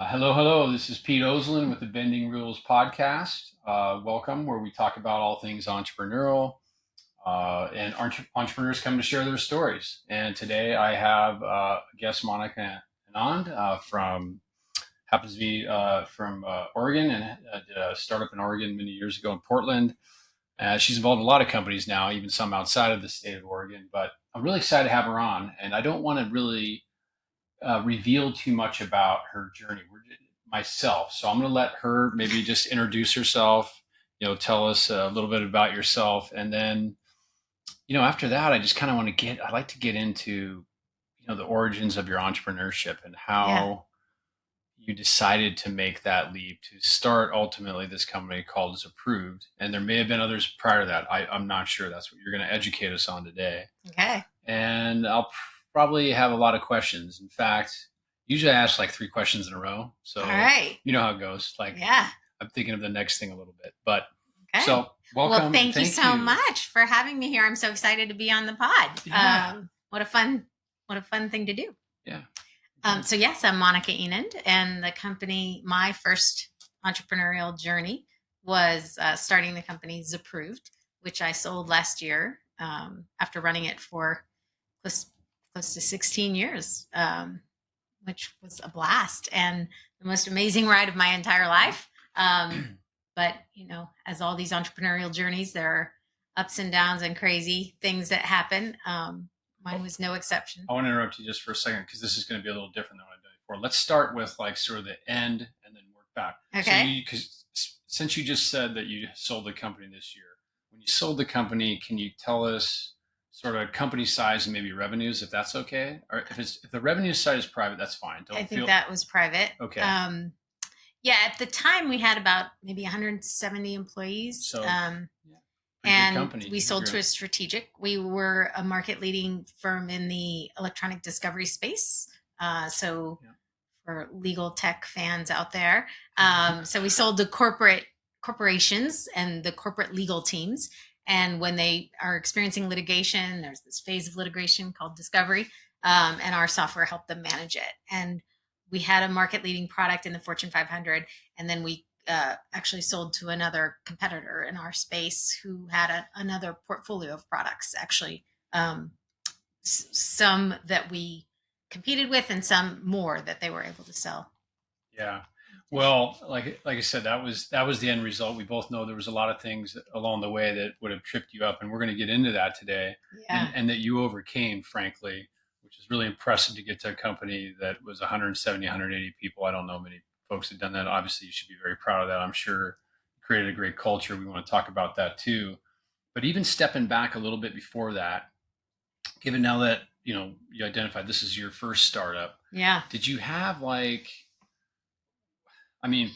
Hello. This is Pete Oslin with the Bending Rules podcast. Welcome, where we talk about all things entrepreneurial and entrepreneurs come to share their stories. And today I have guest Monica Enand from happens to be from Oregon and did a startup in Oregon many years ago in Portland. She's involved in a lot of companies now, even some outside of the state of Oregon. But I'm really excited to have her on, and I don't want to really reveal too much about her journey myself. So I'm going to let her maybe just introduce herself, tell us a little bit about yourself. And then, after that, I just kind of I'd like to get into, the origins of your entrepreneurship and Yeah. how you decided to make that leap to start ultimately this company called Zapproved. And there may have been others prior to that. I'm not sure. That's what you're going to educate us on today. Okay. And I'll probably have a lot of questions. In fact, usually I ask like three questions in a row. All So right. you know how it goes. Like Yeah. I'm thinking of the next thing a little bit. But Okay. so Well, welcome and thank you thank so you. much for having me here. I'm so excited to be on the pod. Yeah. What a fun thing to do. Yeah. So yes, I'm Monica Enand, and the company, my first entrepreneurial journey was starting the company Zapproved, which I sold last year after running it for close, close to 16 years, which was a blast and the most amazing ride of my entire life. But as all these entrepreneurial journeys, there are ups and downs and crazy things that happen. Mine was no exception. I want to interrupt you just for a second because this is going to be a little different than what I've done before. Let's start with like sort of the end and then work back. So Okay. because since you just said that you sold the company this year, when you sold the company, can you tell us sort of company size and maybe revenues, if that's okay? Or if the revenue side is private, that's fine. I think that was private. Okay. Yeah, at the time we had about maybe 170 employees. So And company. we sold to a strategic. We were a market leading firm in the electronic discovery space. For legal tech fans out there, so we sold to corporations and the corporate legal teams. And when they are experiencing litigation, there's this phase of litigation called discovery, and our software helped them manage it. And we had a market leading product in the Fortune 500, and then we actually sold to another competitor in our space who had another portfolio of products, actually, some that we competed with and some more that they were able to sell. Yeah. Well, like I said, that was the end result. We both know there was a lot of things along the way that would have tripped you up, and we're going to get into that today. Yeah. And that you overcame, frankly, which is really impressive to get to a company that was 170, 180 people. I don't know many folks have done that. Obviously, you should be very proud of that. I'm sure you created a great culture. We want to talk about that too. But even stepping back a little bit before that, given now that you identified this is your first startup, Yeah. did you have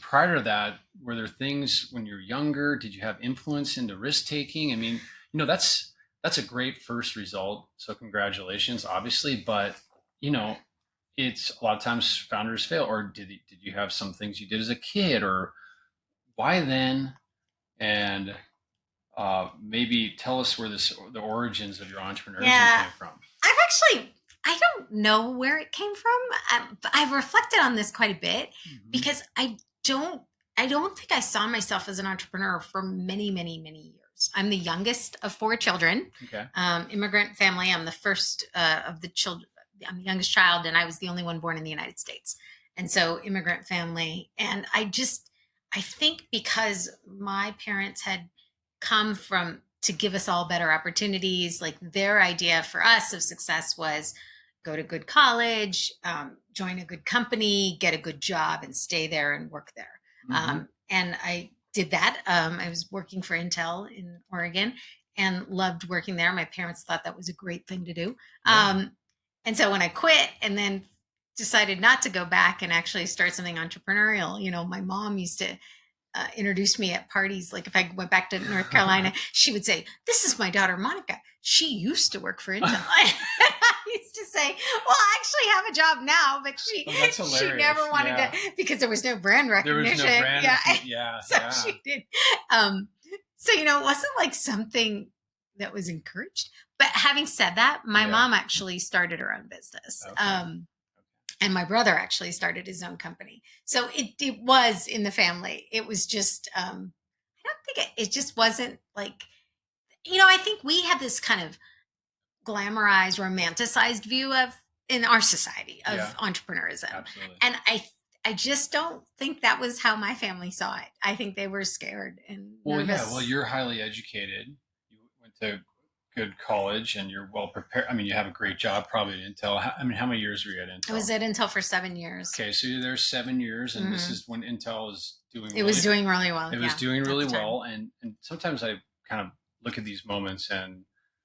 prior to that, were there things when you're younger? Did you have influence into risk taking? That's a great first result. So congratulations, obviously. But it's a lot of times founders fail. Or did you have some things you did as a kid, or why then? And maybe tell us where the origins of your entrepreneurship came from. I don't know where it came from. I've reflected on this quite a bit because I don't think I saw myself as an entrepreneur for many, many, many years. I'm the youngest of four children. Okay. Immigrant family. I'm the first of the children. I'm the youngest child, and I was the only one born in the United States. And so immigrant family. And I think because my parents had come from to give us all better opportunities, like their idea for us of success was go to good college, join a good company, get a good job, and stay there and work there. And I did that. I was working for Intel in Oregon and loved working there. My parents thought that was a great thing to do. Yeah. And so when I quit and then decided not to go back and actually start something entrepreneurial, my mom used to introduced me at parties. Like if I went back to North Carolina, she would say, "This is my daughter, Monica. She used to work for Intel." I used to say, "Well, I actually have a job now," but she never wanted to because there was no brand recognition. There was no brand. She did. So it wasn't like something that was encouraged. But having said that, my mom actually started her own business. Okay. And my brother actually started his own company. So it was in the family. It was just, I don't think it just wasn't like, I think we have this kind of glamorized, romanticized view of in our society Yeah, of entrepreneurism. absolutely. And I just don't think that was how my family saw it. I think they were scared and Well, yeah. Well, nervous. you're highly educated. You went to good college, and you're well prepared. I mean, you have a great job, probably at Intel. I mean, how many years were you at I was Intel? at Intel for 7 years. Okay, so you're there 7 years, and this Hmm. is when Intel is doing It was really. doing really well. It was Yeah. doing At really the time. well, and sometimes I kind of look at these moments, and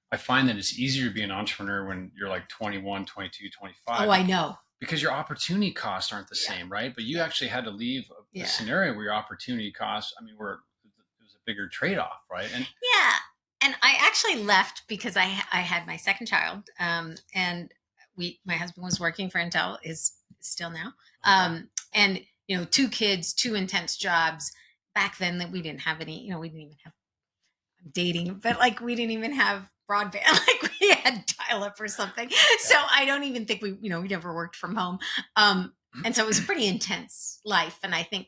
I find that it's easier to be an entrepreneur when you're like 21, 22, Oh, 25, I know. because your opportunity costs aren't the Yeah. same, right? But you Yeah. actually had to leave a Yeah. scenario where your opportunity costs, I mean, were it was a bigger trade-off, right? And Yeah. And I actually left because I had my second child. And my husband was working for Intel, is still now. okay, And two kids, two intense jobs. Back then that we didn't have any, we didn't even have dating, but like we didn't even have broadband, like we had dial up or something. So yeah. I don't even think we never worked from home. And so it was a pretty intense life. And I think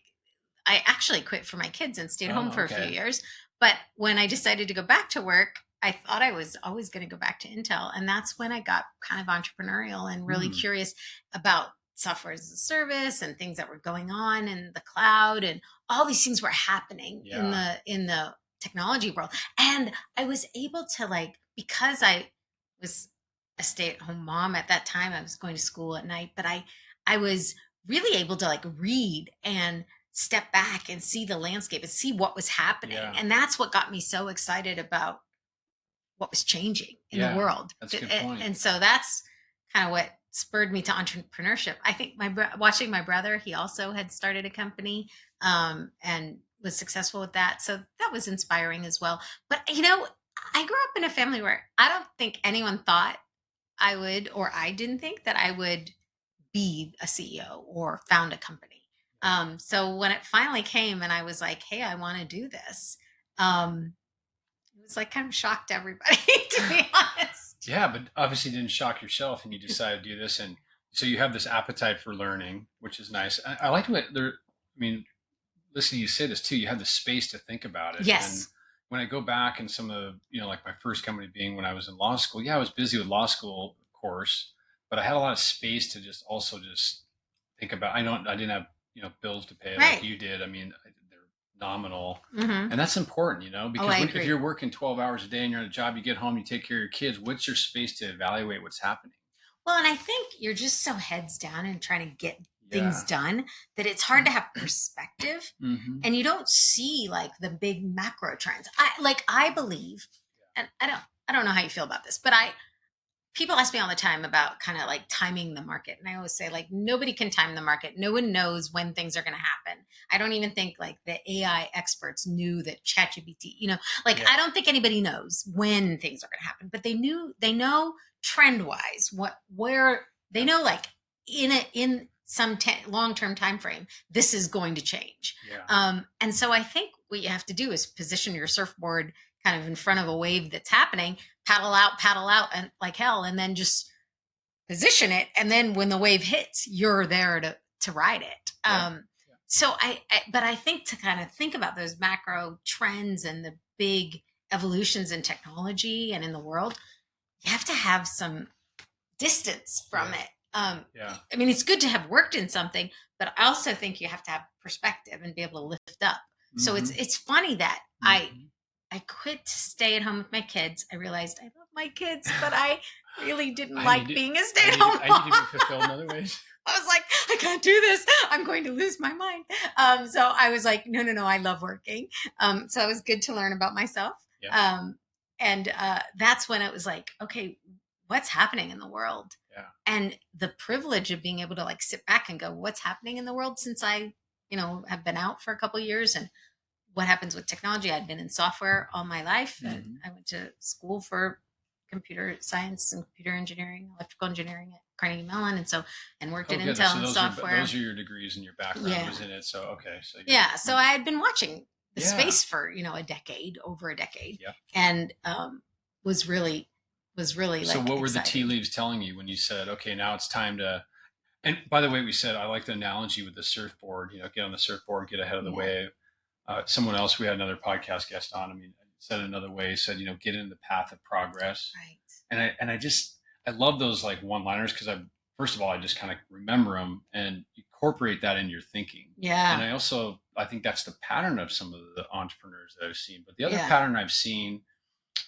I actually quit for my kids and stayed home Oh, for a few okay. years. But when I decided to go back to work, I thought I was always going to go back to Intel. And that's when I got kind of entrepreneurial and really Hmm. curious about software as a service and things that were going on in the cloud, and all these things were happening in Yeah. the technology world. And I was able to, like, because I was a stay-at-home mom at that time, I was going to school at night, but I was really able to like read and step back and see the landscape and see what was happening. Yeah. And that's what got me so excited about what was changing in the Yeah. world. That's a good point. And so that's kind of what spurred me to entrepreneurship. I think watching my brother, he also had started a company, and was successful with that. So that was inspiring as well. But I grew up in a family where I don't think anyone thought I would, or I didn't think that I would be a CEO or found a company. So when it finally came and I was like, hey, I want to do this, it was like kind of shocked everybody, to be honest. Yeah, but obviously didn't shock yourself, and you decided to do this, and so you have this appetite for learning, which is nice. I like what there. I mean, listening to you say this too, you had the space to think about it. And Yes. when I go back and some of the, like my first company being when I was in law school, yeah, I was busy with law school, of course, but I had a lot of space to just also just think about. I didn't have bills to pay like Right. you did. I mean, they're nominal, Hmm. and that's important, Oh, because I if agree. you're working 12 hours a day and you're at a job, you get home, you take care of your kids. What's your space to evaluate what's happening? Well, and I think you're just so heads down and trying to get things Yeah. done that it's hard to have perspective, Hmm. and you don't see like the big macro trends. I believe, and I don't know how you feel about this, but people ask me all the time about kind of like timing the market. And I always say, like, nobody can time the market. No one knows when things are going to happen. I don't even think like the AI experts knew that ChatGPT, like, Yeah. I don't think anybody knows when things are going to happen, but they know trend wise where they know, like, in some long-term time frame, this is going to change. Yeah. And so I think what you have to do is position your surfboard kind of in front of a wave that's happening, paddle out, and like hell, and then just position it. And then when the wave hits, you're there to ride it. Yeah. So but I think to kind of think about those macro trends and the big evolutions in technology and in the world, you have to have some distance from Yeah. it. Yeah. I mean, it's good to have worked in something, but I also think you have to have perspective and be able to lift up. So Hmm. it's funny that Hmm. I quit to stay at home with my kids. I realized I love my kids, but I really didn't I need like to, being a stay-at-home I need to mom. be fulfilled in other ways. I was like, I can't do this. I'm going to lose my mind. So I was like, no, no, no. I love working. So it was good to learn about myself. Yeah. And that's when it was like, okay, what's happening in the world? Yeah. And the privilege of being able to like sit back and go, what's happening in the world since I, have been out for a couple of years, and what happens with technology. I'd been in software all my life. Hmm. I went to school for computer science and computer engineering, electrical engineering at Carnegie Mellon, and worked Oh, at good. Intel So and those software. are your degrees, and your background Yeah, was in it. So okay. So yeah. So I had been watching the yeah. space for over a decade, Yeah. and was really So like what were the tea excited. leaves telling you when you said, okay, now it's time to? And by the way, we said, I like the analogy with the surfboard, get on the surfboard, get ahead of the Yeah. wave. Someone else, we had another podcast guest on. I mean, said another way, said, get in the path of progress. Right. I love those like one liners because first of all, I just kind of remember them and incorporate that into your thinking. And Yeah. I think that's the pattern of some of the entrepreneurs that I've seen. But the other Yeah. pattern I've seen,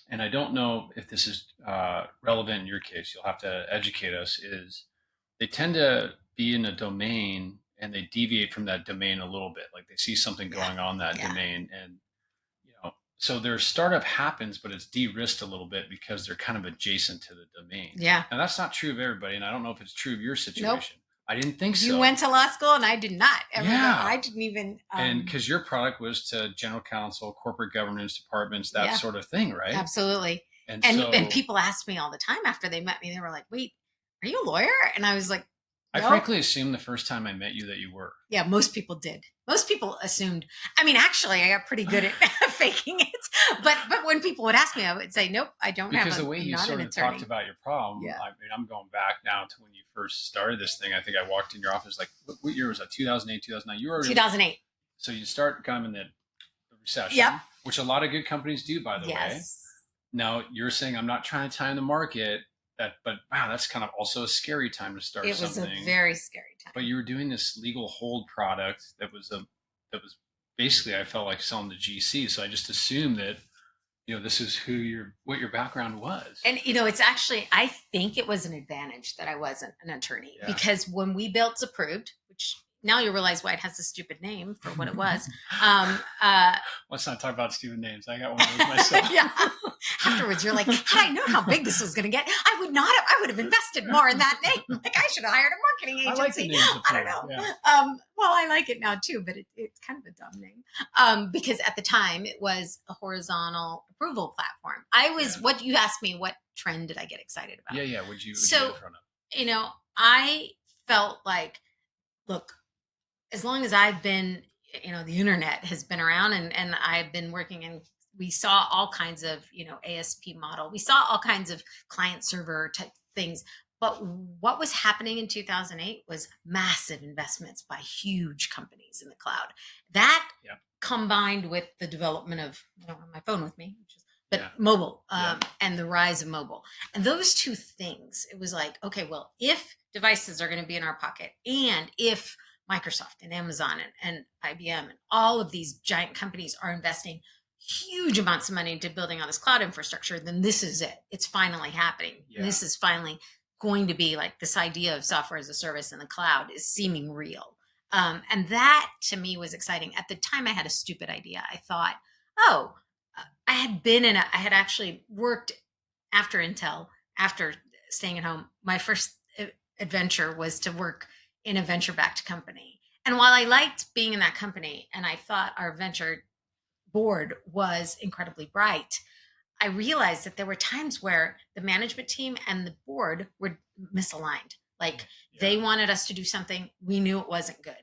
and I don't know if this is relevant in your case, you'll have to educate us, is they tend to be in a domain and they deviate from that domain a little bit. Like they see something going on that domain, and so their startup happens, but it's de-risked a little bit because they're kind of adjacent to the domain. Yeah. Now that's not true of everybody, and I don't know if it's true of your situation. Nope. I didn't think so. You went to law school and I did not. Yeah. I didn't even. And because your product was to general counsel, corporate governance departments, that sort of thing, right? Absolutely. And people asked me all the time after they met me, they were like, wait, are you a lawyer? And I was like, no. I frankly assumed the first time I met you that you were. Yeah, most people did. Most people assumed. I mean, actually, I got pretty good at faking it. But when people would ask me, I would say, nope, I don't have. Because the way you sort of talked about your problem, yeah. I mean, I'm going back now to when you first started this thing. I think I walked in your office like, what year was that? 2008, 2009? You were 2008. So you start kind of in the recession, which a lot of good companies do, by the way. Now you're saying I'm not trying to time the market. But wow, that's kind of also a scary time to start something. It was a very scary time. But you were doing this legal hold product that was basically, I felt like selling to GC. So I just assumed that, this is what your background was. And, it's actually, I think it was an advantage that I wasn't an attorney because when we built Zapproved, which now you realize why it has a stupid name for what it was. Let's not talk about stupid names. I got one of those myself. Yeah. Afterwards, you're like, had I known how big this was going to get, I would have invested more in that name. Like I should have hired a marketing agency. I like the names. I don't know. Yeah. Well, I like it now too, but it's kind of a dumb name. Because at the time it was a horizontal approval platform. What you asked me, what trend did I get excited about? Yeah. Would you get in front of? I felt like, look, as long as I've been, the internet has been around and I've been working and we saw all kinds of, ASP model. We saw all kinds of client server type things. But what was happening in 2008 was massive investments by huge companies in the cloud. That combined with the development of, I don't have my phone with me, mobile and the rise of mobile. And those two things, it was like, okay, well, if devices are going to be in our pocket and if Microsoft and Amazon and IBM and all of these giant companies are investing huge amounts of money into building all this cloud infrastructure, then this is it. It's finally happening. Yeah. This is finally going to be like this idea of software as a service in the cloud is seeming real. And that to me was exciting. At the time I had a stupid idea. I thought, I had actually worked after Intel, after staying at home. My first adventure was to work in a venture-backed company. And while I liked being in that company and I thought our venture board was incredibly bright, I realized that there were times where the management team and the board were misaligned. Like they wanted us to do something. We knew it wasn't good.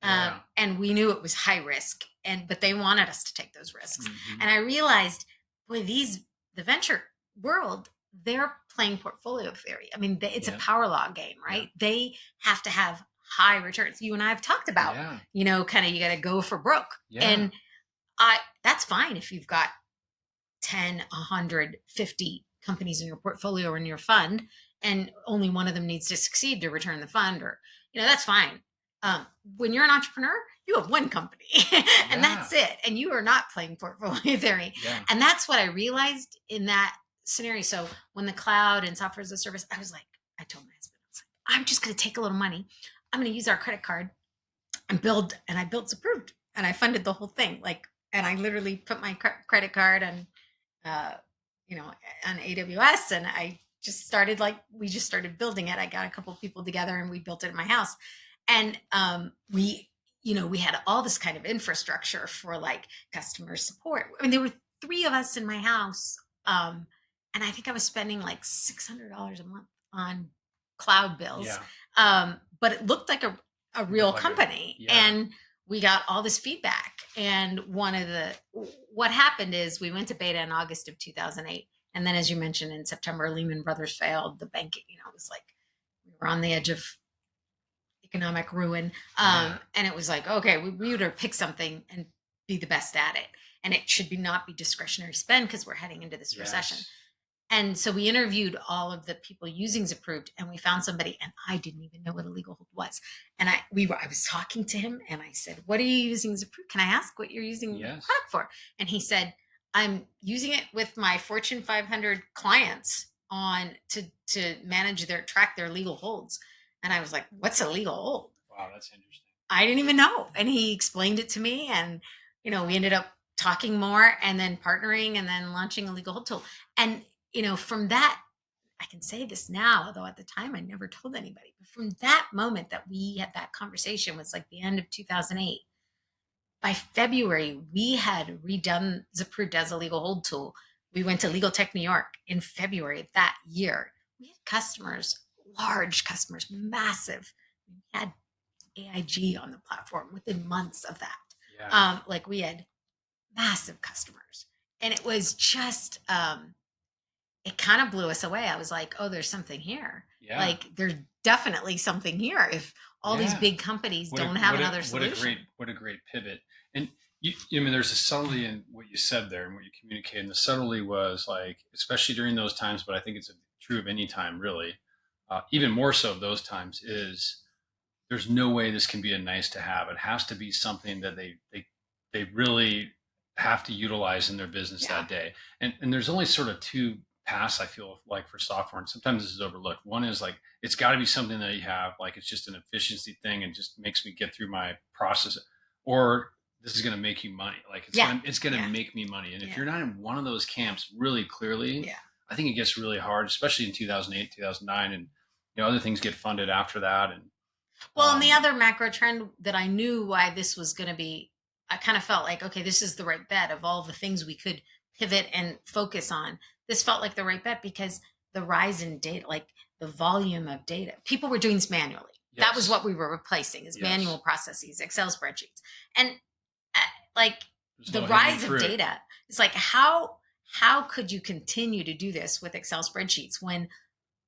And we knew it was high risk, but they wanted us to take those risks. Mm-hmm. And I realized, boy, the venture world, they're playing portfolio theory. I mean, it's a power law game, right? Yeah. They have to have high returns. You and I have talked about, kind of, you got to go for broke. Yeah. And that's fine if you've got 10, 100, 50 companies in your portfolio or in your fund, and only one of them needs to succeed to return the fund, or, that's fine. When you're an entrepreneur, you have one company and that's it. And you are not playing portfolio theory. Yeah. And that's what I realized in that scenario. So when the cloud and software as a service, I was like, I told my husband, I'm just going to take a little money. I'm going to use our credit card and I built Zapproved and I funded the whole thing. And I literally put my credit card on, on AWS, and we just started building it. I got a couple of people together and we built it in my house. And we had all this kind of infrastructure for like customer support. I mean, there were 3 of us in my house. And I think I was spending like $600 a month on cloud bills. Yeah. But it looked like a real company. And we got all this feedback. And what happened is we went to beta in August of 2008. And then, as you mentioned, in September, Lehman Brothers failed. The banking, it was like we were on the edge of economic ruin. Yeah. And it was like, okay, we would pick something and be the best at it. And it should be not be discretionary spend because we're heading into this recession. Yes. And so we interviewed all of the people using Zapproved, and we found somebody, and I didn't even know what a legal hold was. And I was talking to him, and I said, "What are you using Zapproved? Can I ask what you're using the Yes. product for?" And he said, "I'm using it with my Fortune 500 clients on to manage track their legal holds." And I was like, "What's a legal hold?" Wow, that's interesting. I didn't even know. And he explained it to me, and we ended up talking more, and then partnering, and then launching a legal hold tool. And from that, I can say this now, although at the time I never told anybody, but from that moment that we had that conversation, was like the end of 2008. By February, we had redone Zapproved as a legal hold tool. We went to Legal Tech New York in February of that year. We had customers, large customers, massive. We had AIG on the platform within months of that. Yeah. Like, we had massive customers, and it was just it kind of blew us away. I was like, oh, there's something here. Yeah. Like, there's definitely something here if all these big companies don't have another solution. What a great pivot. And I mean, there's a subtlety in what you said there and what you communicated. And the subtlety was like, especially during those times, but I think it's true of any time really, even more so of those times, is there's no way this can be a nice to have. It has to be something that they really have to utilize in their business that day. And there's only sort of two paths, I feel like, for software, and sometimes this is overlooked. One is like, it's got to be something that you have, like it's just an efficiency thing and just makes me get through my process, or this is going to make you money. Like it's going to make me money. And if you're not in one of those camps really clearly, I think it gets really hard, especially in 2008, 2009, and other things get funded after that. And and the other macro trend that I knew why this was going to be, I kind of felt like, okay, this is the right bet of all the things we could pivot and focus on. This felt like the right bet because the rise in data, like the volume of data, people were doing this manually. Yes. That was what we were replacing, is manual processes, Excel spreadsheets. And like the rise of data, it's like, how could you continue to do this with Excel spreadsheets when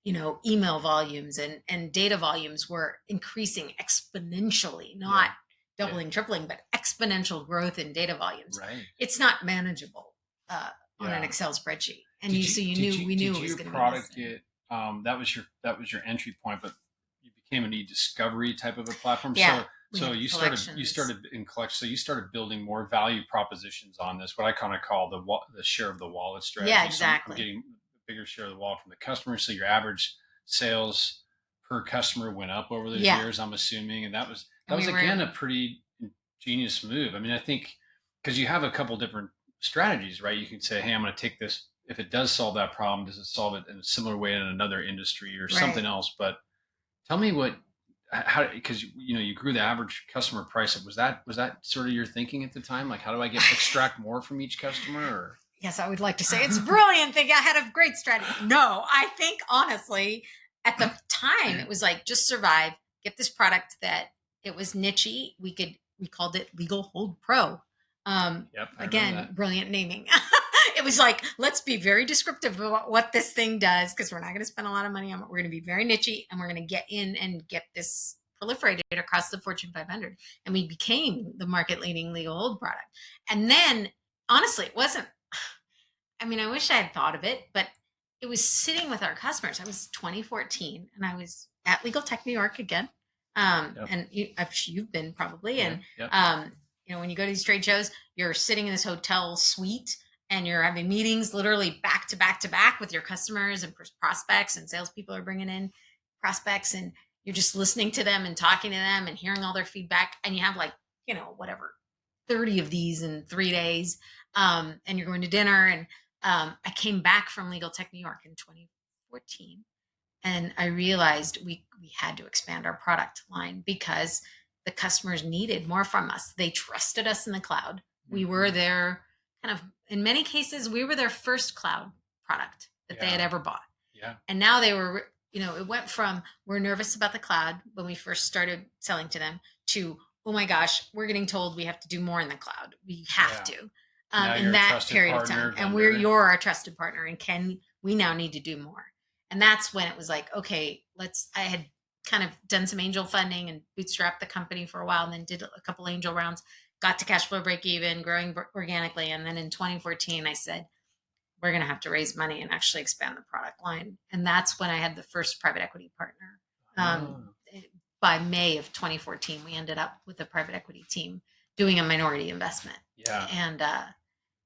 email volumes and data volumes were increasing exponentially, not doubling, tripling, but exponential growth in data volumes. Right. It's not manageable on an Excel spreadsheet. And we knew it was going to be product get that was your entry point, but you became an e-discovery type of a platform. Yeah. So you started in collection. So you started building more value propositions on this, what I kind of call the share of the wallet strategy. Yeah, exactly. So I'm getting a bigger share of the wallet from the customer. So your average sales per customer went up over the years, I'm assuming. And that was again a pretty ingenious move. I mean, I think because you have a couple different strategies, right? You can say, hey, I'm going to take this. If it does solve that problem, does it solve it in a similar way in another industry or something else? But tell me how, because you grew the average customer price. Was that sort of your thinking at the time? Like, how do I extract more from each customer? Or? Yes, I would like to say it's brilliant. Think I had a great strategy. No, I think honestly, at the time, it was like, just survive, get this product that it was niche-y. We called it Legal Hold Pro. Again, brilliant naming. It was like, let's be very descriptive about what this thing does, because we're not going to spend a lot of money on it. We're going to be very niche-y, and we're going to get in and get this proliferated across the Fortune 500. And we became the market-leading legal hold product. And then, honestly, it wasn't, I mean, I wish I had thought of it, but it was sitting with our customers. I was 2014, and I was at Legal Tech New York again. And you've been probably. And, when you go to these trade shows, you're sitting in this hotel suite, and you're having meetings literally back to back to back with your customers and prospects, and salespeople are bringing in prospects, and you're just listening to them and talking to them and hearing all their feedback. And you have 30 of these in 3 days. And you're going to dinner. And I came back from Legal Tech New York in 2014, and I realized we had to expand our product line because the customers needed more from us. They trusted us in the cloud. We were their in many cases, we were their first cloud product that they had ever bought. Yeah. And now they were, it went from, we're nervous about the cloud when we first started selling to them, to, oh my gosh, we're getting told we have to do more in the cloud. We have to. In that period of time. And you're our trusted partner, and we now need to do more. And that's when it was like, okay, I had kind of done some angel funding and bootstrapped the company for a while, and then did a couple angel rounds, got to cash flow break even, growing organically. And then in 2014, I said, we're going to have to raise money and actually expand the product line. And that's when I had the first private equity partner. By May of 2014, we ended up with a private equity team doing a minority investment. Yeah.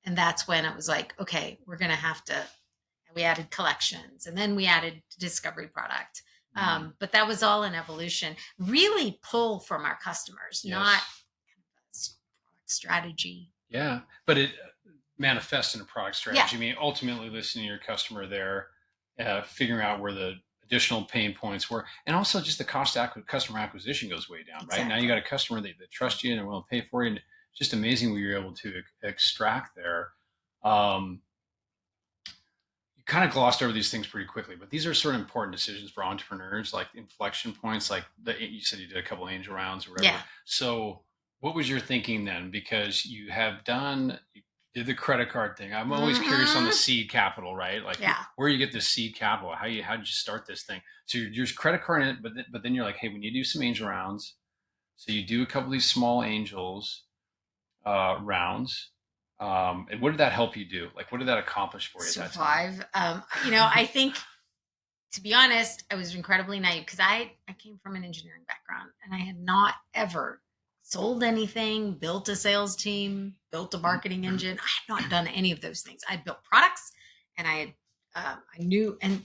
And that's when it was like, okay, we're going to have to, we added collections, and then we added discovery product. But that was all an evolution, really pull from our customers, not strategy. Yeah. But it manifests in a product strategy. I mean, ultimately listening to your customer there, figuring out where the additional pain points were, and also just the customer acquisition goes way down, right? Now you got a customer that trust you and will pay for you. And it's just amazing what you're able to extract there. You kind of glossed over these things pretty quickly, but these are sort of important decisions for entrepreneurs, like inflection points, like you said you did a couple angel rounds or whatever. Yeah. So what was your thinking then? Because you did the credit card thing. I'm always curious on the seed capital, right? Like where you get the seed capital, how did you start this thing? So you're just credit card in it, but then you're like, hey, we need to do some angel rounds. So you do a couple of these small angels rounds. And what did that help you do? Like, what did that accomplish for you? Survive. I think, to be honest, I was incredibly naive because I came from an engineering background, and I had not ever sold anything, built a sales team, built a marketing engine. I had not done any of those things. I built products, and I knew, and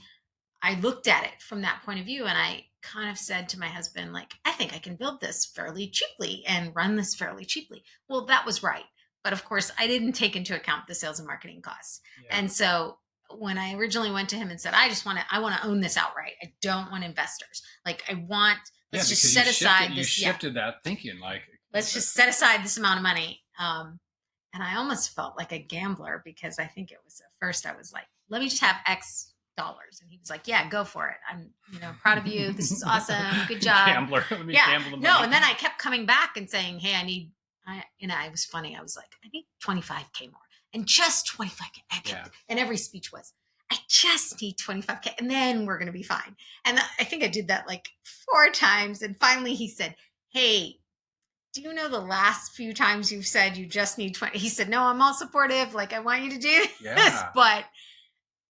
I looked at it from that point of view, and I kind of said to my husband, like, I think I can build this fairly cheaply and run this fairly cheaply. Well, that was right. But of course, I didn't take into account the sales and marketing costs. Yeah. And so when I originally went to him and said, I want to own this outright. I don't want investors. Like, let's just set aside this. You shifted that thinking, like, let's just set aside this amount of money. And I almost felt like a gambler, because I think it was at first I was like, let me just have X dollars. And he was like, yeah, go for it. I'm, proud of you. This is awesome. Good job. Gambler. Let me gamble the money. No. And then I kept coming back and saying, hey, it was funny. I was like, I need 25K more, and just 25K. And every speech was, I just need 25K, and then we're going to be fine. And I think I did that like 4 times. And finally he said, hey, do you know the last few times you've said you just need 20? He said, no, I'm all supportive. Like, I want you to do this, but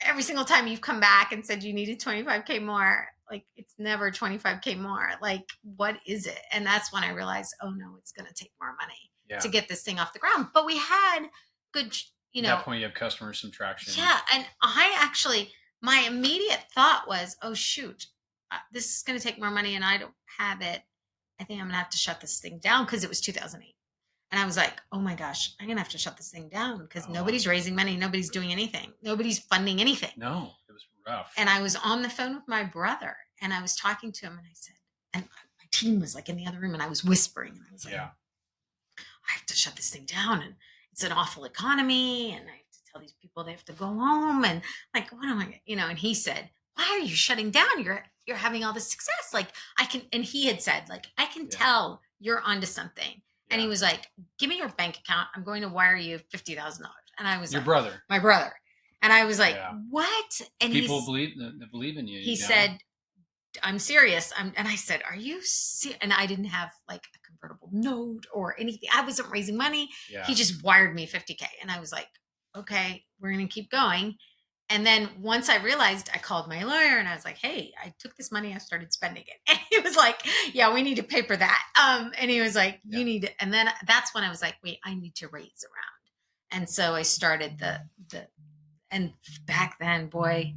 every single time you've come back and said you needed 25K more, like, it's never 25K more. Like, what is it? And that's when I realized, oh no, it's going to take more money to get this thing off the ground. But we had good, At that point you have customers, some traction. Yeah. And my immediate thought was, oh shoot, this is going to take more money and I don't have it. I think I'm going to have to shut this thing down, because it was 2008. And I was like, oh my gosh, I'm going to have to shut this thing down, because nobody's raising money. Nobody's doing anything. Nobody's funding anything. No, it was rough. And I was on the phone with my brother, and I was talking to him, and I said, and my team was like in the other room, and I was whispering, and I was like, I have to shut this thing down. And it's an awful economy. And I have to tell these people they have to go home. And like, what am I, and he said, why are you shutting down? You're having all this success. Like, and he had said, like, I can tell you're onto something. And he was like, give me your bank account. I'm going to wire you $50,000. And I was my brother. And I was like, what? And people believe in you. He said, I'm serious. And I said, are you serious? And I didn't have like a convertible note or anything. I wasn't raising money. Yeah. He just wired me $50K. And I was like, okay, we're going to keep going. And then once I realized, I called my lawyer and I was like, hey, I took this money, I started spending it. And he was like, yeah, we need to paper that. And he was like, you need to. And then that's when I was like, wait, I need to raise around. And so I started and back then, boy,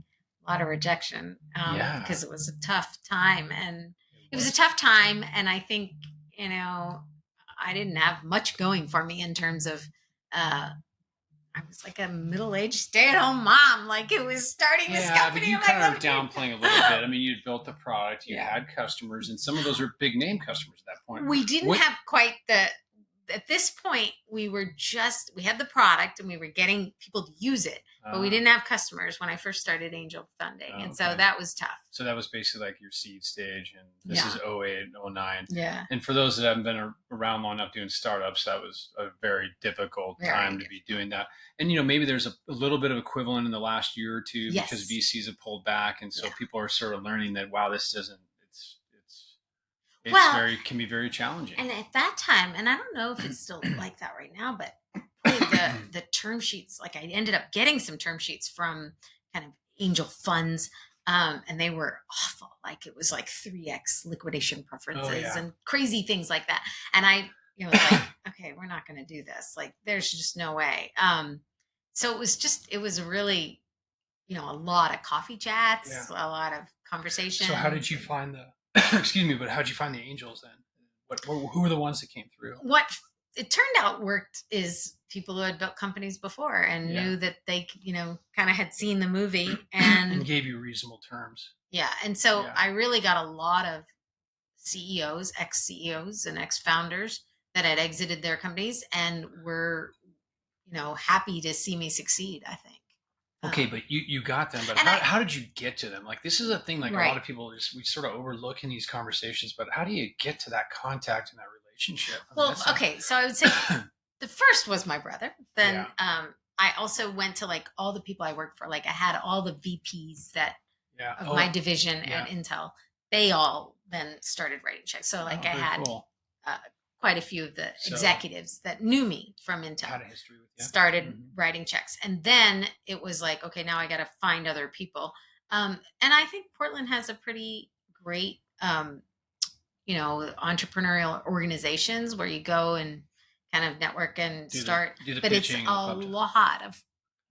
a lot of rejection, because it was a tough time. And it was a tough time. And I think, I didn't have much going for me in terms of, I was like a middle-aged stay-at-home mom. Like, it was starting this company. But you kind of downplaying a little bit. I mean, you'd built the product, you had customers, and some of those were big name customers at that point. We didn't have quite at this point, we had the product and we were getting people to use it, but we didn't have customers when I first started angel funding. And so that was tough. So that was basically like your seed stage, and this is 08, 09. Yeah. And for those that haven't been around long enough doing startups, that was a very difficult time to be doing that. And, maybe there's a little bit of equivalent in the last year or two because VCs have pulled back. And so people are sort of learning that, wow, this isn't, it's can be very challenging. And at that time, and I don't know if it's still like that right now, but the term sheets, like I ended up getting some term sheets from kind of angel funds, and they were awful. Like it was like 3x liquidation preferences and crazy things like that. And I, was like, okay, we're not going to do this. Like there's just no way. So it was really, a lot of coffee chats, a lot of conversations. So how did you find excuse me, but how did you find the angels then? Who were the ones that came through? What it turned out worked is people who had built companies before and knew that they, kind of had seen the movie and gave you reasonable terms. Yeah. And so I really got a lot of CEOs, ex-CEOs and ex-founders that had exited their companies and were, happy to see me succeed, I think. Okay, but you got them, but how did you get to them? Like this is a thing like a lot of people we sort of overlook in these conversations, but how do you get to that contact and that relationship? So I would say the first was my brother. Then I also went to like all the people I worked for. Like I had all the VPs of my division at Intel. They all then started writing checks. So like I had quite a few of the executives that knew me from Intel had a history with you. Started writing checks. And then it was like, okay, now I got to find other people. And I think Portland has a pretty great, entrepreneurial organizations where you go and kind of network and but it's a lot of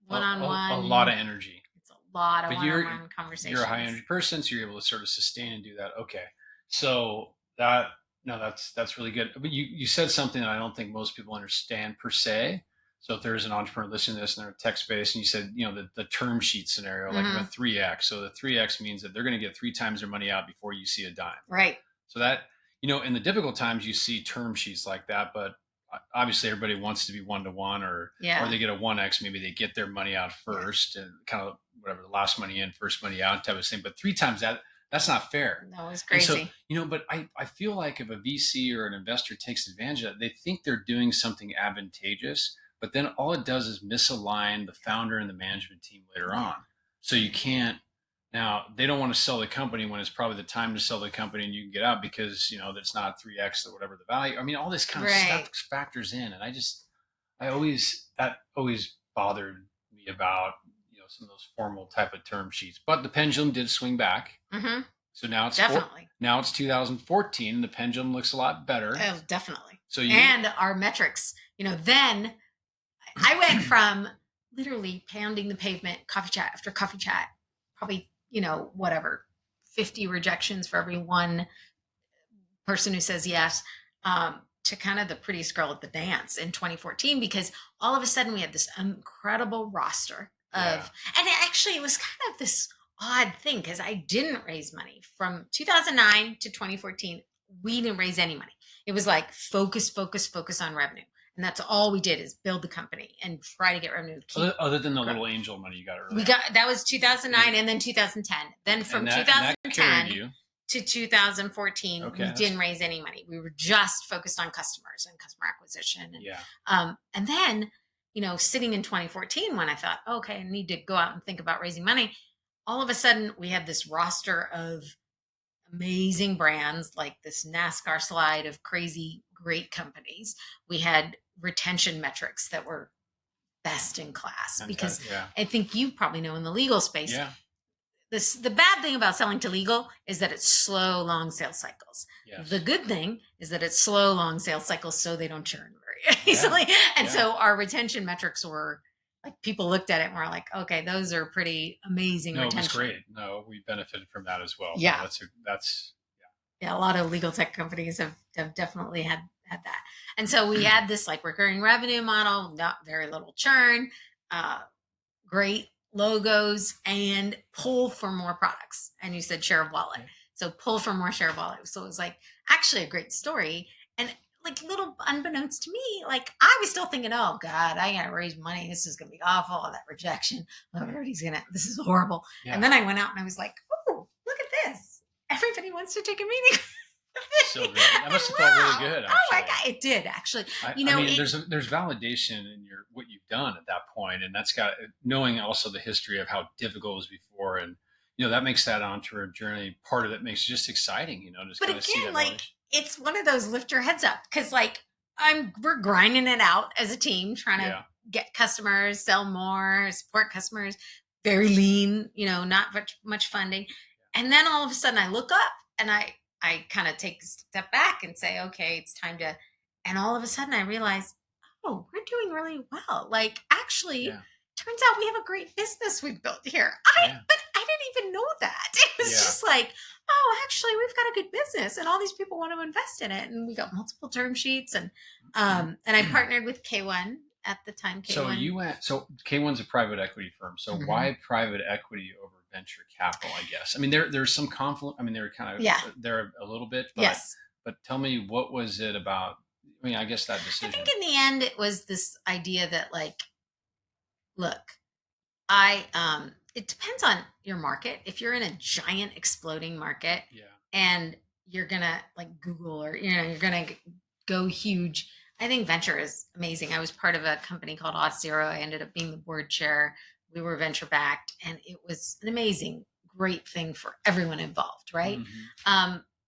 one-on-one. A lot of energy. It's a lot of one-on-one conversations. You're a high energy person, so you're able to sort of sustain and do that. Okay. So that's really good. But you said something that I don't think most people understand per se. So if there's an entrepreneur listening to this and they're tech space and you said, the term sheet scenario, like the 3X. So the 3X means that they're going to get 3 times their money out before you see a dime. Right. So that, in the difficult times you see term sheets like that, but obviously everybody wants to be 1-to-1 or they get a 1X, maybe they get their money out first and kind of whatever, the last money in, first money out type of thing. But 3 times that's not fair. No, it's crazy. And so, but I feel like if a VC or an investor takes advantage of that, they think they're doing something advantageous, but then all it does is misalign the founder and the management team later on. So you can't, now they don't want to sell the company when it's probably the time to sell the company and you can get out because, that's not 3X or whatever the value. I mean, all this kind of stuff factors in. And that always bothered me about, some of those formal type of term sheets, but the pendulum did swing back. Mm-hmm. So now it's definitely now it's 2014. The pendulum looks a lot better. Oh, definitely. So and our metrics, then I went from literally pounding the pavement, coffee chat after coffee chat, probably, 50 rejections for every one person who says yes, to kind of the prettiest girl at the dance in 2014, because all of a sudden we had this incredible roster of, and it was kind of this odd thing because I didn't raise money from 2009 to 2014. We didn't raise any money. It was like focus on revenue. And that's all we did is build the company and try to get revenue. Other than the little angel money you got earlier. That was 2009 and then 2010. Then from 2010 to 2014, we didn't raise any money. We were just focused on customers and customer acquisition. And then, sitting in 2014 when I thought, okay, I need to go out and think about raising money. All of a sudden we had this roster of amazing brands, like this NASCAR slide of crazy, great companies. We had retention metrics that were best in class because I think you probably know in the legal space, the bad thing about selling to legal is that it's slow, long sales cycles. Yes. The good thing is that it's slow, long sales cycles, so they don't churn very easily. And so our retention metrics were like, people looked at it and were like, okay, those are pretty amazing retention. It was great. No, we benefited from that as well. Yeah. That's a lot of legal tech companies have definitely had that. And so we had this like recurring revenue model, not very little churn, great logos, and pull for more products. And you said share of wallet. So pull for more share of wallet. So it was like actually a great story. And like little unbeknownst to me, like I was still thinking, oh God, I gotta raise money. This is gonna be awful. That rejection. This is horrible. Yeah. And then I went out and I was like, oh, look at this. Everybody wants to take a meeting. So good. That must have felt really good. Actually. Oh my God, it did actually. There's validation in what you've done at that point, and that's got knowing also the history of how difficult it was before, and that makes that entrepreneur journey part of it makes it just exciting. Just but again, like it's one of those lift your heads up, because like we're grinding it out as a team, trying to get customers, sell more, support customers, very lean, not much funding. And then all of a sudden I look up and I kind of take a step back and say, okay, it's time to, and all of a sudden I realize, oh, we're doing really well. Like, actually, turns out we have a great business we've built here. But I didn't even know that. It was just like, oh, actually, we've got a good business, and all these people want to invest in it, and we got multiple term sheets, and I partnered with K1 at the time. K1. So K1's a private equity firm. So why private equity over venture capital? I guess. I mean, there's some conflict. I mean, they're kind of there a little bit. But, yes. But tell me, what was it about? I mean, I guess that decision. I think in the end, it was this idea that, like, look, it depends on your market. If you're in a giant exploding market, and you're gonna like Google, or you're gonna go huge, I think venture is amazing. I was part of a company called Auth0. I ended up being the board chair. We were venture backed, and it was an amazing, great thing for everyone involved, right?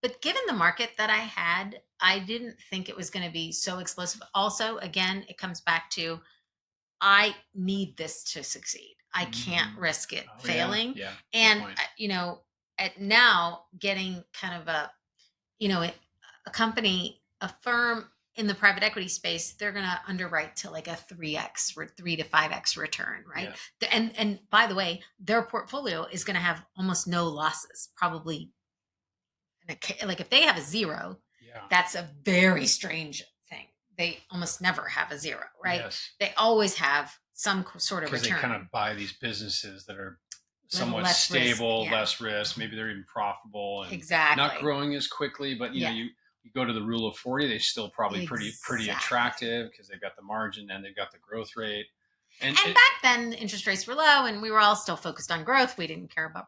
But given the market that I had, I didn't think it was going to be so explosive. Also, again, it comes back to, I need this to succeed. I can't risk it failing. And at now getting kind of a company, a firm in the private equity space, they're going to underwrite to like a 3x or 3 to 5x return, right? And by the way, their portfolio is going to have almost no losses, probably. Like if they have a 0, that's a very strange thing. They almost never have a 0, right? They always have some sort of return. Because they kind of buy these businesses that are somewhat less stable, less risk. Maybe they're even profitable and not growing as quickly. But you go to the rule of 40, they still probably pretty attractive, because they've got the margin and they've got the growth rate. And back then, interest rates were low, and we were all still focused on growth. We didn't care about.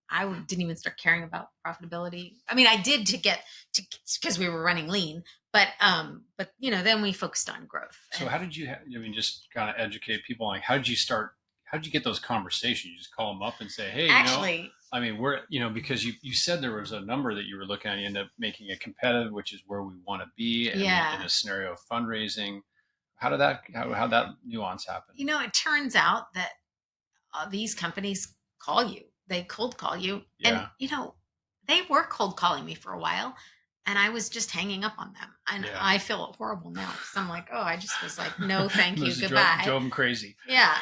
I didn't even start caring about profitability. I mean, I did because we were running lean, but then we focused on growth. So how did you, just kind of educate people, like, how did you get those conversations? You just call them up and say, hey, actually, we're, because you said there was a number that you were looking at, you end up making it competitive, which is where we want to be in a scenario of fundraising. How that nuance happen? It turns out that these companies call you. They cold call you. And, they were cold calling me for a while, and I was just hanging up on them. And I feel horrible now, because I'm like, oh, I just was like, no, thank you. Goodbye. Drove them crazy. Yeah.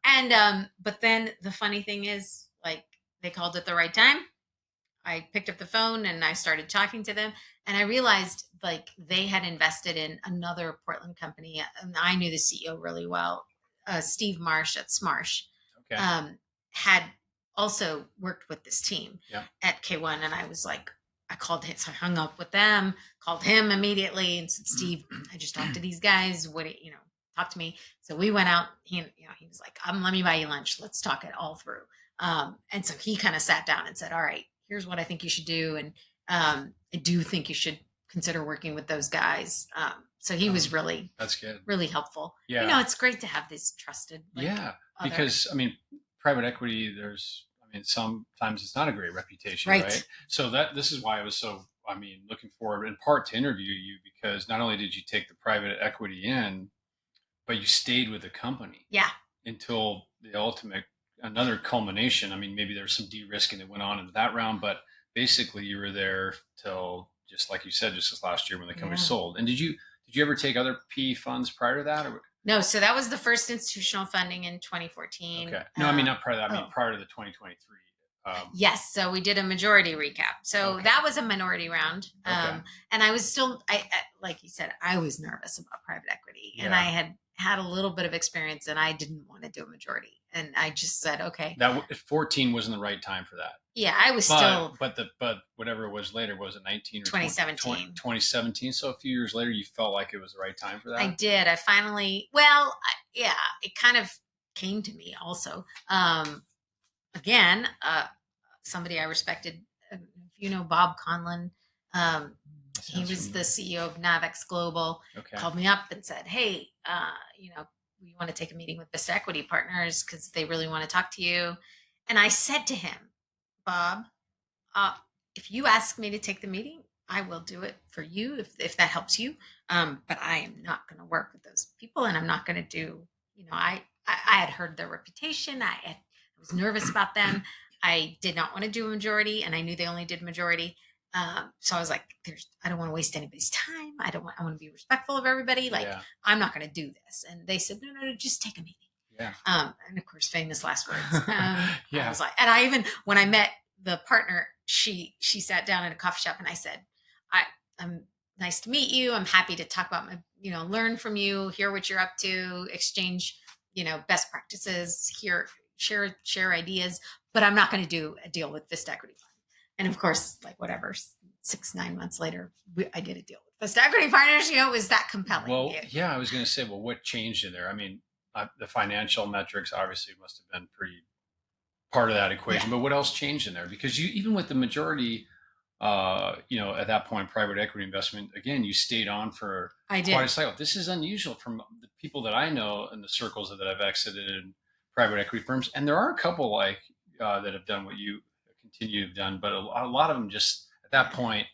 And, but then the funny thing is, like, they called at the right time. I picked up the phone and I started talking to them, and I realized, like, they had invested in another Portland company, and I knew the CEO really well, Steve Marsh at Smarsh. Had also worked with this team at K1. And I was like, I called him, so I hung up with them, called him immediately and said, Steve, I just talked to these guys. Talk to me. So we went out. He was like, let me buy you lunch. Let's talk it all through. And so he kind of sat down and said, all right, here's what I think you should do. And I do think you should consider working with those guys. So he was that's good, really helpful. It's great to have this trusted. Because private equity, sometimes it's not a great reputation, right? So this is why I was so, looking forward in part to interview you, because not only did you take the private equity in, but you stayed with the company until the ultimate, another culmination. Maybe there's some de-risking that went on in that round, but basically you were there till, just like you said, just this last year when the company sold. And did you ever take other PE funds prior to that? Or? No, so that was the first institutional funding in 2014. Okay. No, not prior to that. Prior to the 2023. Yes. So we did a majority recap. So that was a minority round. And I was still, like you said, I was nervous about private equity, and I had a little bit of experience, and I didn't want to do a majority. And I just said, okay. That 14 wasn't the right time for that. Yeah, I was still. But whatever it was later, was it 19 or 2017? 2017. So a few years later, you felt like it was the right time for that? I did. I finally, it kind of came to me also. Again, somebody I respected, if Bob Conlon, he was the CEO of Navex Global, called me up and said, hey, we want to take a meeting with Vista Equity Partners because they really want to talk to you. And I said to him, Bob, if you ask me to take the meeting, I will do it for you if that helps you. But I am not going to work with those people, and I'm not going to do, I had heard their reputation. I was nervous about them. I did not want to do a majority, and I knew they only did majority. So I was like, I don't want to waste anybody's time. I want to be respectful of everybody. Like, Yeah. I'm not going to do this. And they said, no, just take a meeting. Yeah. And of course, famous last words. Yeah. I was like, and I even, when I met the partner, she sat down at a coffee shop, and I said, I'm nice to meet you. I'm happy to talk about my, learn from you, hear what you're up to, exchange, best practices, share ideas, but I'm not going to do a deal with Vista Equity Partners. And of course, like whatever, 6-9 months later, I did a deal with Vista Equity Partners. It was that compelling. Well, yeah, I was going to say, well, what changed in there? I mean, the financial metrics obviously must have been pretty part of that equation, but what else changed in there? Because even with the majority, at that point, private equity investment, again, you stayed on for quite a cycle. This is unusual from the people that I know in the circles that I've exited in private equity firms. And there are a couple that have done what you continue to have done, but a lot of them just at that point,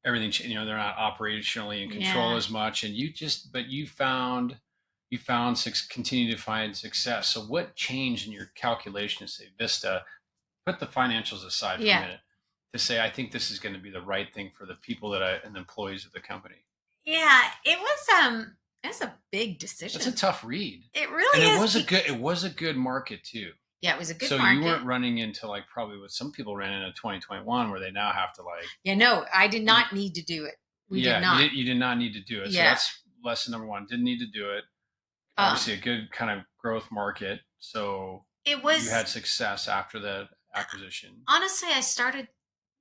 everything, they're not operationally in control as much. And continue to find success. So what changed in your calculation to say Vista, put the financials aside for a minute, to say, I think this is going to be the right thing for the people and the employees of the company? Yeah, it was a big decision. It's a tough read. It really is. It was a good market too. Yeah, it was a good market. So you weren't running into like probably what some people ran into 2021, where they now have to like. Yeah, no, I did not need to do it. We did not. You did not need to do it. Yeah. So that's lesson number one. Didn't need to do it. Obviously, a good kind of growth market. So you had success after the acquisition. Honestly, I started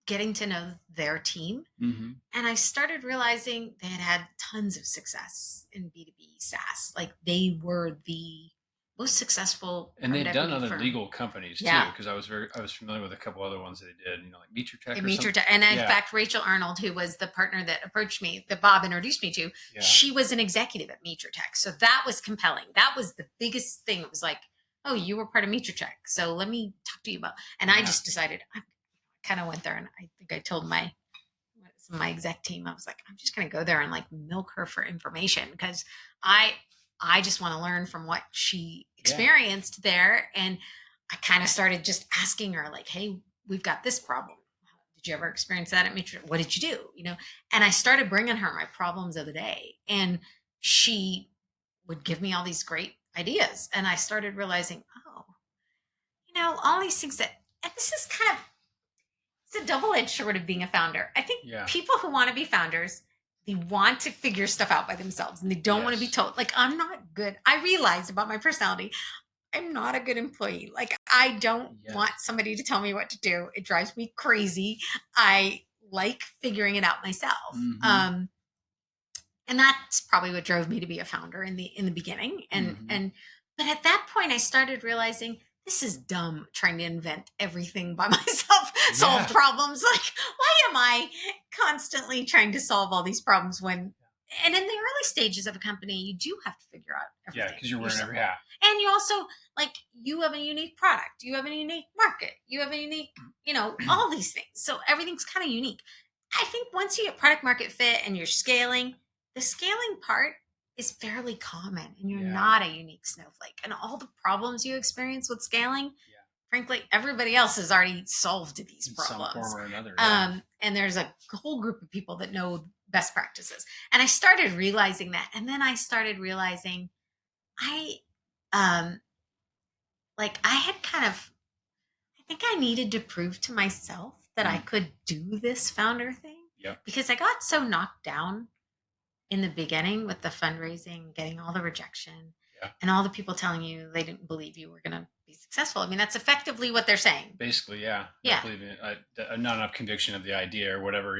getting to know their team, and I started realizing they had tons of success in B2B SaaS. Like, they were the most successful, and they'd done other legal companies too, because I was familiar with a couple other ones they did, like MeterTech. And in fact, Rachel Arnold, who was the partner that approached me, that Bob introduced me to, she was an executive at MeterTech. So that was compelling. That was the biggest thing. It was like, oh, you were part of MeterTech, so let me talk to you about. And I just decided, I kind of went there, and I think I told my exec team, I was like, I'm just going to go there and like milk her for information, because I just want to learn from what she experienced there. And I kind of started just asking her, like, hey, we've got this problem. Did you ever experience that at MeterTech? What did you do? And I started bringing her my problems of the day, and she would give me all these great ideas. And I started realizing, all these things and this is kind of, it's a double-edged sword of being a founder. I think people who want to be founders, they want to figure stuff out by themselves, and they don't want to be told. Like, I'm not good. I realized about my personality, I'm not a good employee. Like, I don't want somebody to tell me what to do. It drives me crazy. I like figuring it out myself. And that's probably what drove me to be a founder in the beginning. But at that point, I started realizing, this is dumb, trying to invent everything by myself, solve problems. Like, why am I constantly trying to solve all these problems and in the early stages of a company, you do have to figure out everything. Yeah, because you're wearing every hat. And you also, like, you have a unique product. You have a unique market. You have a unique, all these things. So everything's kind of unique. I think once you get product market fit and you're scaling, the scaling part is fairly common, and you're not a unique snowflake. And all the problems you experience with scaling, frankly, everybody else has already solved these problems. Some form or another. And there's a whole group of people that know best practices. And I started realizing that. And then I started realizing I think I needed to prove to myself that I could do this founder thing. Because I got so knocked down in the beginning with the fundraising, getting all the rejection, and all the people telling you they didn't believe you were going to be successful. I mean, that's effectively what they're saying. Basically, not enough conviction of the idea or whatever.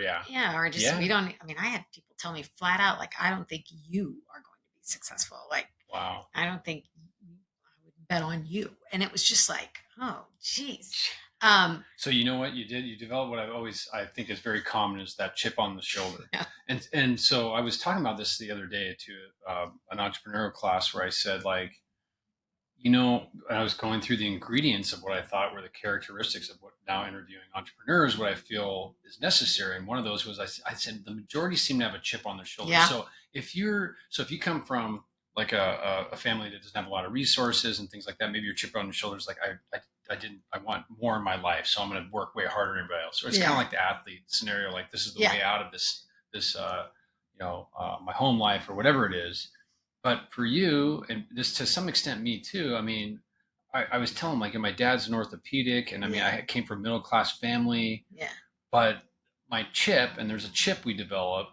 Or just, we don't. I mean, I had people tell me flat out, like, I don't think you are going to be successful. Like, wow, I don't think I would bet on you. And it was just like, oh, geez. So you know what you did? You developed what I think is very common, is that chip on the shoulder. And so I was talking about this the other day to an entrepreneurial class, where I said, like, I was going through the ingredients of what I thought were the characteristics of what now interviewing entrepreneurs, what I feel is necessary. And one of those was I said the majority seem to have a chip on their shoulder. Yeah. So if you come from like a family that doesn't have a lot of resources and things like that, maybe your chip on your shoulder is like, I want more in my life. So I'm going to work way harder than everybody else. So it's kind of like the athlete scenario. Like this is the way out of this, my home life or whatever it is. But for you, and this to some extent me too, I mean, I was telling like, my dad's an orthopedic, and I mean, I came from a middle class family, Yeah. but my chip, and there's a chip we developed,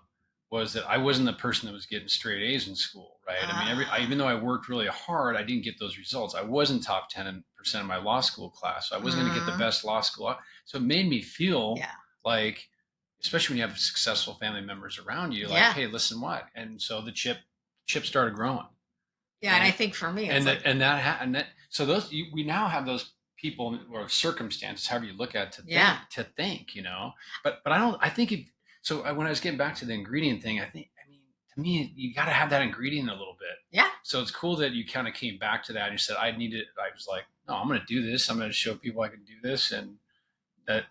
was that I wasn't the person that was getting straight A's in school, right? I mean, even though I worked really hard, I didn't get those results. I wasn't top 10% of my law school class. So I wasn't going to get the best law school. So it made me feel like, especially when you have successful family members around you, like, hey, listen, what? And so the chip started growing. Yeah, and I think for me, it's so we now have those people or circumstances, however you look at it, to think, But I think when I was getting back to the ingredient thing, I mean, to me, you got to have that ingredient a little bit. Yeah. So it's cool that you kind of came back to that and you said, I was like, no, I'm going to do this. I'm going to show people I can do this, and that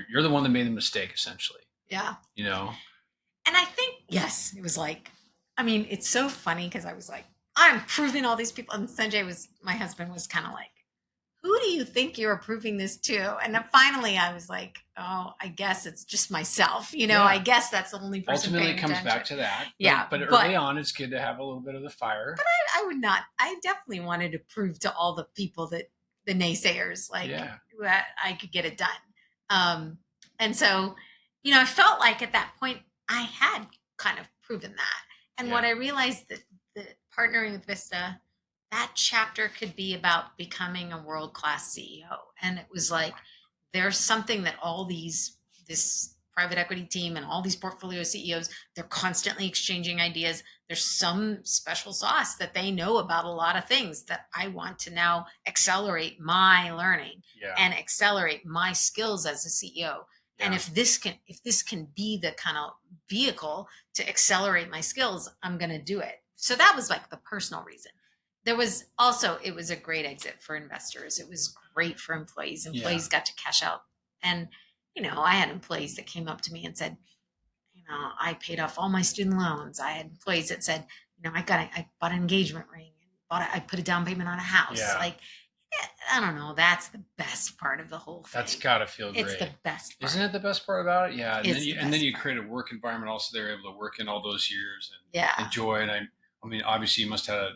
you're the one that made the mistake, essentially. Yeah. And I think, yes, it was like, I mean, it's so funny because I was like, I'm proving all these people. And my husband was kind of like, who do you think you're proving this to? And then finally I was like, oh, I guess it's just myself. I guess that's the only person. Ultimately, it comes back to that. Yeah. But early on, it's good to have a little bit of the fire. But I would not. I definitely wanted to prove to all the people that the naysayers, that I could get it done. And so, I felt like at that point I had kind of proven that. And what I realized that partnering with Vista, that chapter could be about becoming a world-class CEO. And it was like, there's something that this private equity team and all these portfolio CEOs, they're constantly exchanging ideas. There's some special sauce that they know about a lot of things that I want to now accelerate my learning and accelerate my skills as a CEO. And if this can be the kind of vehicle to accelerate my skills, I'm going to do it. So that was like the personal reason. There was also, it was a great exit for investors. It was great for employees. Employees got to cash out. And, I had employees that came up to me and said, I paid off all my student loans. I had employees that said, I bought an engagement ring and I put a down payment on a house. Like, I don't know. That's the best part of the whole thing. That's gotta feel great. It's the best part. Isn't it the best part about it? Yeah. And then you create a work environment also they're able to work in all those years and enjoy. And I mean, obviously you must have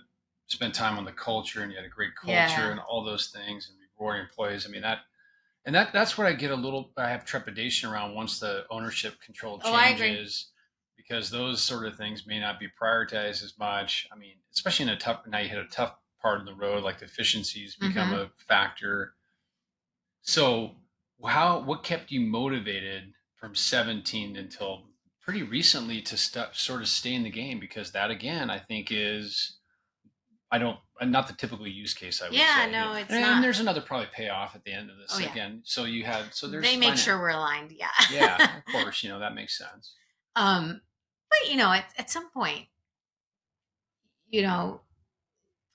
spent time on the culture, and you had a great culture and all those things, and rewarding employees. I mean, that's what I have trepidation around once the ownership control changes, because those sort of things may not be prioritized as much. I mean, especially now you hit a tough part of the road, like the efficiencies become a factor. So what kept you motivated from 17 until pretty recently to sort of stay in the game? Because that, again, I think is, not the typical use case, I would say. No, it's and not. And there's another probably payoff at the end of this again. So there's they make sure we're aligned. Yeah. Yeah, of course, that makes sense. But at some point,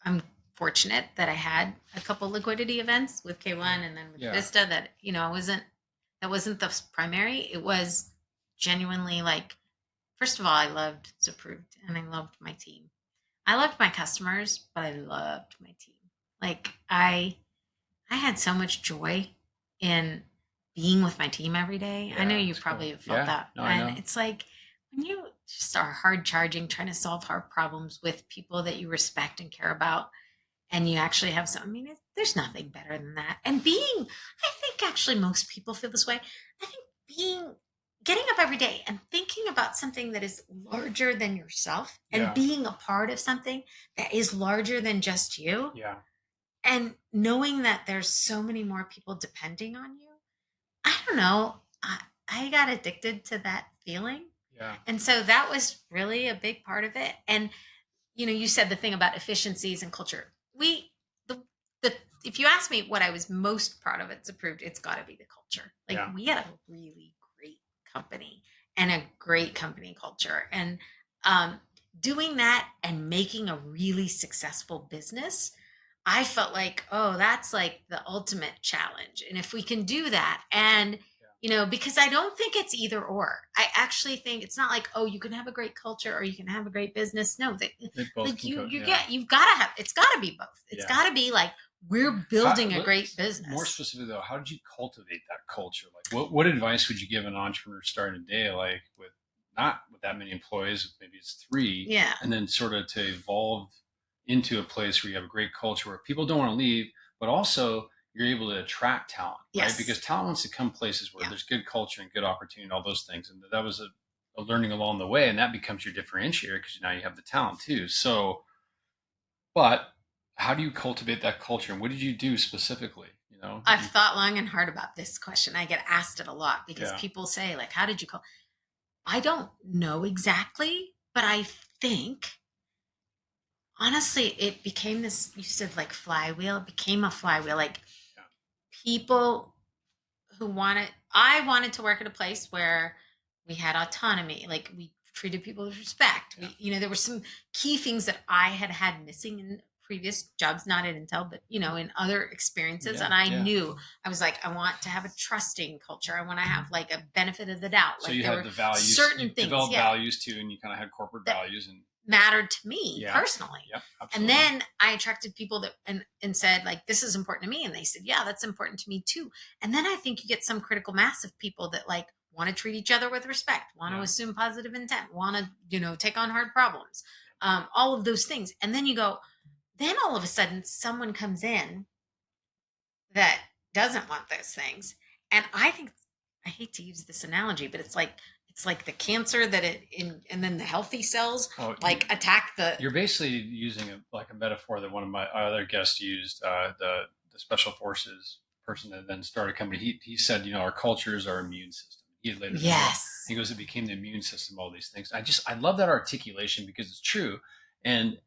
I'm fortunate that I had a couple liquidity events with K1 and then with Vista that, that wasn't the primary. It was genuinely like, first of all, I loved Zapproved and I loved my team. I loved my customers, but I loved my team. Like I had so much joy in being with my team every day. I know you probably have felt that. No, and it's like when you just are hard charging, trying to solve hard problems with people that you respect and care about, and you actually have some, there's nothing better than that. And I think actually most people feel this way. I think getting up every day and thinking about something that is larger than yourself and being a part of something that is larger than just you. Yeah. And knowing that there's so many more people depending on you. I don't know. I got addicted to that feeling. Yeah. And so that was really a big part of it. And, you said the thing about efficiencies and culture. If you ask me what I was most proud of at Zapproved, it's got to be the culture. Like we had a really great company and a great company culture, and doing that and making a really successful business, I felt like, oh, that's like the ultimate challenge. And if we can do that, and because I don't think it's either or. I actually think it's not like, oh, you can have a great culture or you can have a great business. No, They both like can go. you Yeah. get, you've got to have, it's got to be both. It's Yeah. got to be like we're building a great More business. specifically though, how did you cultivate that culture? Like, what advice would you give an entrepreneur starting a day, like with not with that many employees, maybe it's three, Yeah. and then sort of to evolve into a place where you have a great culture where people don't want to leave, but also you're able to attract talent, right? Because Yes. talent wants to come places where Yeah. there's good culture and good opportunity and all those things. And that was a learning along the way, and that becomes your differentiator because now you have the talent too. So, but how do you cultivate that culture, and what did you do specifically? I've thought long and hard about this question. I get asked it a lot because Yeah. people say, like, how did you call? I don't know exactly, but I think honestly, it became this, you said like flywheel, it became a flywheel. Like Yeah. people I wanted to work at a place where we had autonomy, like we treated people with respect. Yeah. There were some key things that I had missing in previous jobs, not at Intel, but in other experiences. Yeah. And I Yeah. knew, I was like, I want to have a trusting culture. I want to have like a benefit of the doubt. So Like you there had were the values, certain you things, developed yeah, values too, and you kind of had corporate that values, and mattered to me yeah, personally. yep, And absolutely. then I attracted people that and said, like, this is important to me. And they said, yeah, that's important to me too. And then I think you get some critical mass of people that like want to treat each other with respect, want to Yeah. assume positive intent, want to, take on hard problems, all of those things. And then you go, then all of a sudden someone comes in that doesn't want those things. And I think, I hate to use this analogy, but it's like the cancer that and then the healthy cells Oh, like attack the. you're basically using a metaphor that one of my other guests used. The special forces person that then started a company. He said, our culture is our immune system. He had later said that. Yes. He goes, it became the immune system. All these things. I love that articulation because it's true, and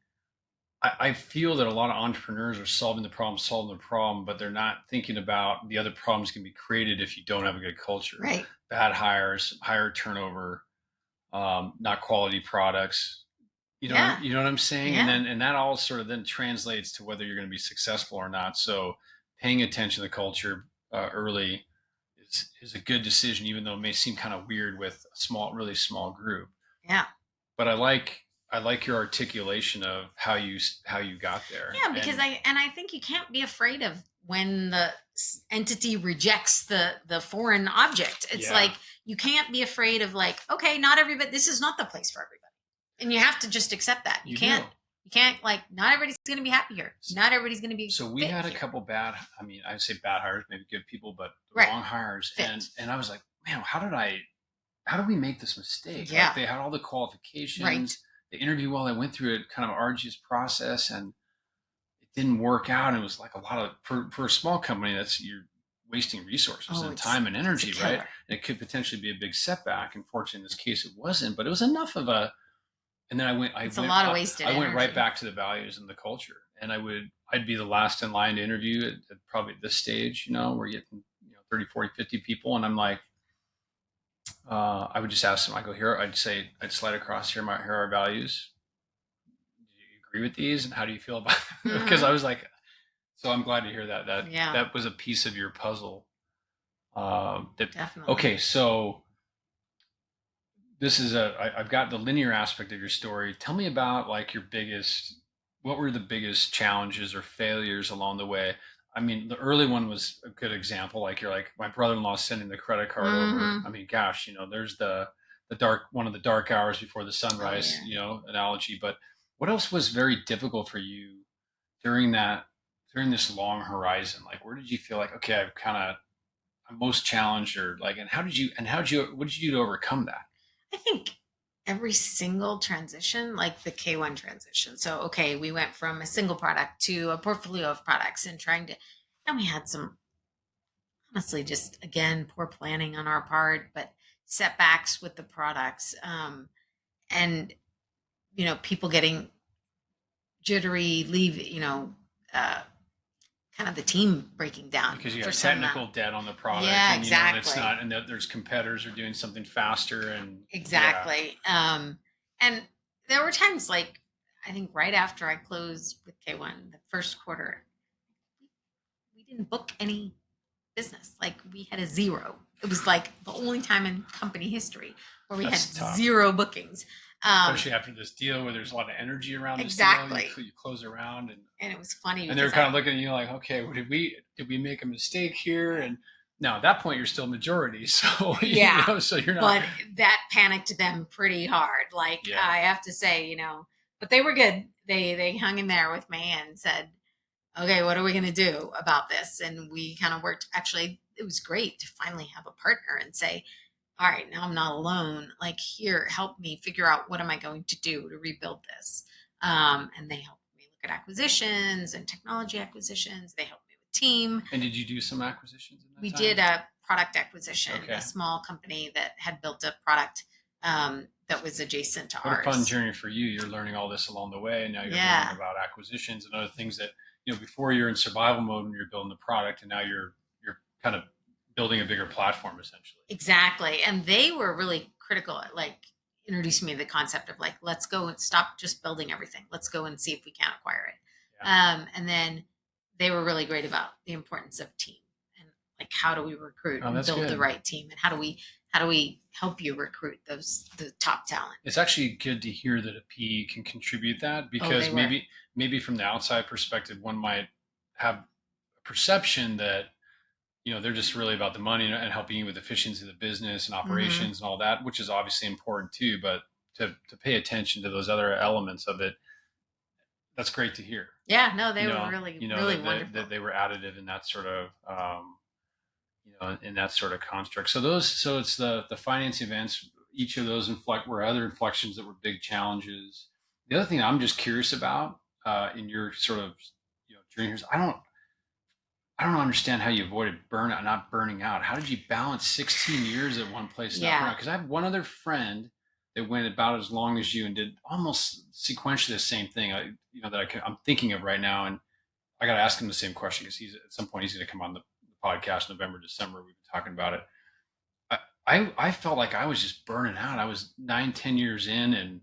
I feel that a lot of entrepreneurs are solving the problem, but they're not thinking about the other problems can be created if you don't have a good culture. Right. Bad hires, higher turnover, not quality products. Yeah. You know what I'm saying? Yeah. And that all sort of then translates to whether you're going to be successful or not. So paying attention to the culture early is a good decision, even though it may seem kind of weird with a really small group. Yeah. But I like your articulation of how you got there. Yeah, because I think you can't be afraid of when the entity rejects the foreign object. It's Yeah. like you can't be afraid of like, okay, not everybody, this is not the place for everybody. And you have to just accept that. You can't do. you can't like not everybody's going to be happy here. Not everybody's going to be So we fit had a here. couple bad, I mean, I'd say bad hires, maybe good people, but the Right. wrong hires. Fit. And I was like, man, how did we make this mistake? Yeah. Like they had all the qualifications. Right. The interview, while I went through it, kind of arduous process, and it didn't work out. And it was like a lot of for a small company, you're wasting resources and time and energy, right? And it could potentially be a big setback. Unfortunately, in this case, it wasn't, but it was enough of a. And then It's a lot of wasted I went right energy. back to the values and the culture, and I'd be the last in line to interview at probably this stage. We're getting 30, 40, 50 people, and I'm like, I would just ask them. I go here. I'd slide across here. Here are our values. Do you agree with these? And how do you feel about it? Because I was like, so I'm glad to hear that. That was a piece of your puzzle. Definitely. Okay, so I've got the linear aspect of your story. Tell me about like what were the biggest challenges or failures along the way? I mean, the early one was a good example. Like you're like, my brother-in-law sending the credit card over. I mean, gosh, there's one of the dark hours before the sunrise, analogy. But what else was very difficult for you during this long horizon? Like, where did you feel like, okay, I'm most challenged, or like, what did you do to overcome that? I think every single transition, like the K1 transition. So, okay, we went from a single product to a portfolio of products and we had some, honestly, just again, poor planning on our part, but setbacks with the products. And, people getting jittery, kind of the team breaking down because you for have some technical debt on the product. Yeah, and, exactly. And it's not, and that there's competitors who are doing something faster, and exactly. And there were times like I think right after I closed with K1, the first quarter, we didn't book any business. Like we had a zero. It was like the only time in company history where we That's had tough. zero bookings. Especially after this deal where there's a lot of energy around this Exactly. deal, you close around, And it was funny and they're because kind of looking at you like, okay, well, did we make a mistake here? And now at that point you're still majority, so yeah, so you're not. but that panicked them pretty hard. Like Yeah. I have to say, but they were good. They hung in there with me and said, okay, what are we going to do about this? And we kind of worked. Actually, it was great to finally have a partner and say, all right, now I'm not alone. Like, here, help me figure out what am I going to do to rebuild this. And they helped me look at acquisitions and technology acquisitions. They helped me with team. And did you do some acquisitions in that We time? did a product acquisition, Okay. a small company that had built a product that was adjacent to What ours. a fun journey for you. You're learning all this along the way. And now you're learning about acquisitions and other things that, before you're in survival mode when you're building the product, and now you're kind of building a bigger platform essentially. Exactly. And they were really critical at like introducing me to the concept of like, let's go and stop just building everything. Let's go and see if we can acquire it. Yeah. And then they were really great about the importance of team and like, how do we recruit and build the right team? And how do we help you recruit the top talent? It's actually good to hear that a PE can contribute that, because maybe from the outside perspective, one might have a perception that, they're just really about the money and helping you with efficiency of the business and operations and all that, which is obviously important too. But to pay attention to those other elements of it, that's great to hear. Yeah, no, they were really, really wonderful. That they were additive in that sort of, in that sort of construct. So it's the finance events. Each of those were other inflections that were big challenges. The other thing I'm just curious about in your sort of journey here is I don't understand how you avoided burnout, not burning out. How did you balance 16 years at one place? Yeah. Because I have one other friend that went about as long as you and did almost sequentially the same thing. I'm thinking of right now, and I got to ask him the same question because at some point he's going to come on the podcast November, December. We've been talking about it. I felt like I was just burning out. I was 9-10 years in,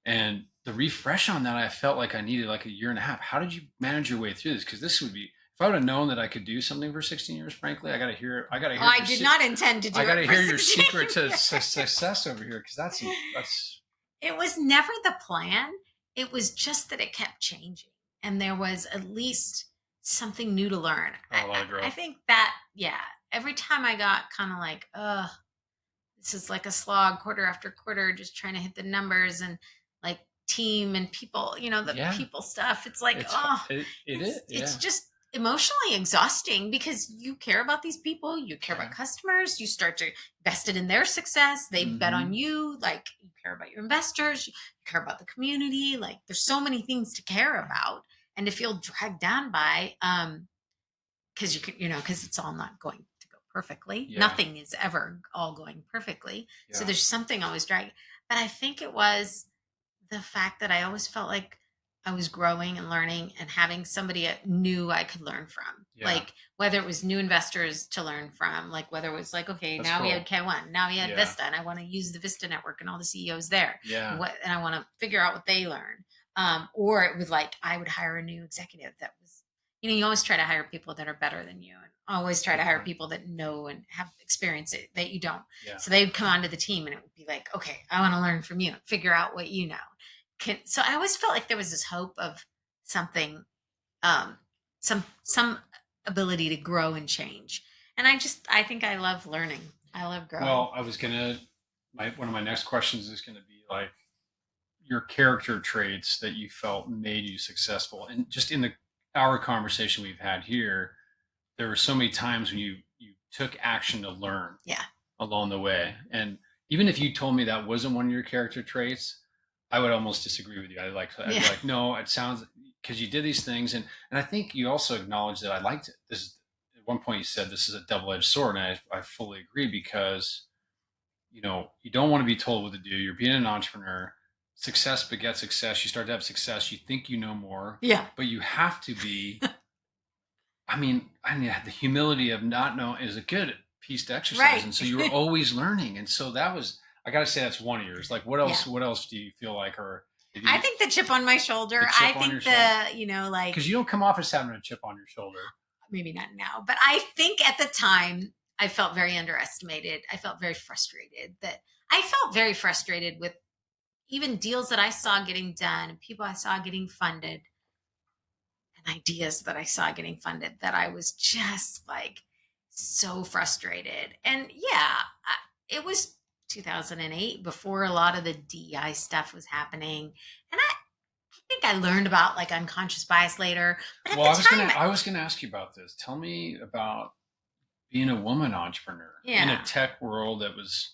and the refresh on that, I felt like I needed like a year and a half. How did you manage your way through this? Because this would be, if I would have known that I could do something for 16 years, frankly, I got to hear. I did not intend to do. I got to hear your secret to success over here, because that's. It was never the plan. It was just that it kept changing, and there was at least something new to learn. A lot of growth. I think that, every time I got kind of like, this is like a slog quarter after quarter, just trying to hit the numbers and like team and people, people stuff. It's like, it's just emotionally exhausting, because you care about these people, you care about customers, you start to invest in their success. They bet on you. Like, you care about your investors, you care about the community. Like, there's so many things to care about and to feel dragged down by, because because it's all not going to go perfectly. Nothing is ever all going perfectly. So there's something always dragging. But I think it was the fact that I always felt like I was growing and learning and having somebody new I could learn from. Like, whether it was new investors to learn from, like whether it was like, okay, that's now cool. We had K1, now we had Vista, and I want to use the Vista network and all the CEOs there. And I want to figure out what they learn. Or it was like, I would hire a new executive that was, you always try to hire people that are better than you, and always try to hire people that know and have experience that you don't. So they'd come onto the team and it would be like, okay, I want to learn from you, figure out what you know. So I always felt like there was this hope of something, some ability to grow and change. And I think I love learning. I love growing. Well, I was one of my next questions is going to be like your character traits that you felt made you successful. And just in our conversation we've had here, there were so many times when you took action to learn along the way. And even if you told me that wasn't one of your character traits, I would almost disagree with you. I'd be like, no, it sounds, because you did these things. And I think you also acknowledged that I liked it. At one point you said this is a double-edged sword. And I fully agree, because, you don't want to be told what to do. You're being an entrepreneur. Success begets success. You start to have success. You think you know more. But you have to be, I mean, the humility of not knowing is a good piece to exercise. Right. And so you were always learning. And so that was, I got to say, that's one of yours. Like, what else do you feel like are I think the chip on my shoulder. I think like, because you don't come off as having a chip on your shoulder. Maybe not now, but I think at the time I felt very underestimated. I felt very frustrated with even deals that I saw getting done and people I saw getting funded and ideas that I saw getting funded that I was just like so frustrated. And yeah, it was 2008 before a lot of the DEI stuff was happening. And I think I learned about like unconscious bias later. But at the time, I was gonna ask you about this. Tell me about being a woman entrepreneur in a tech world that was,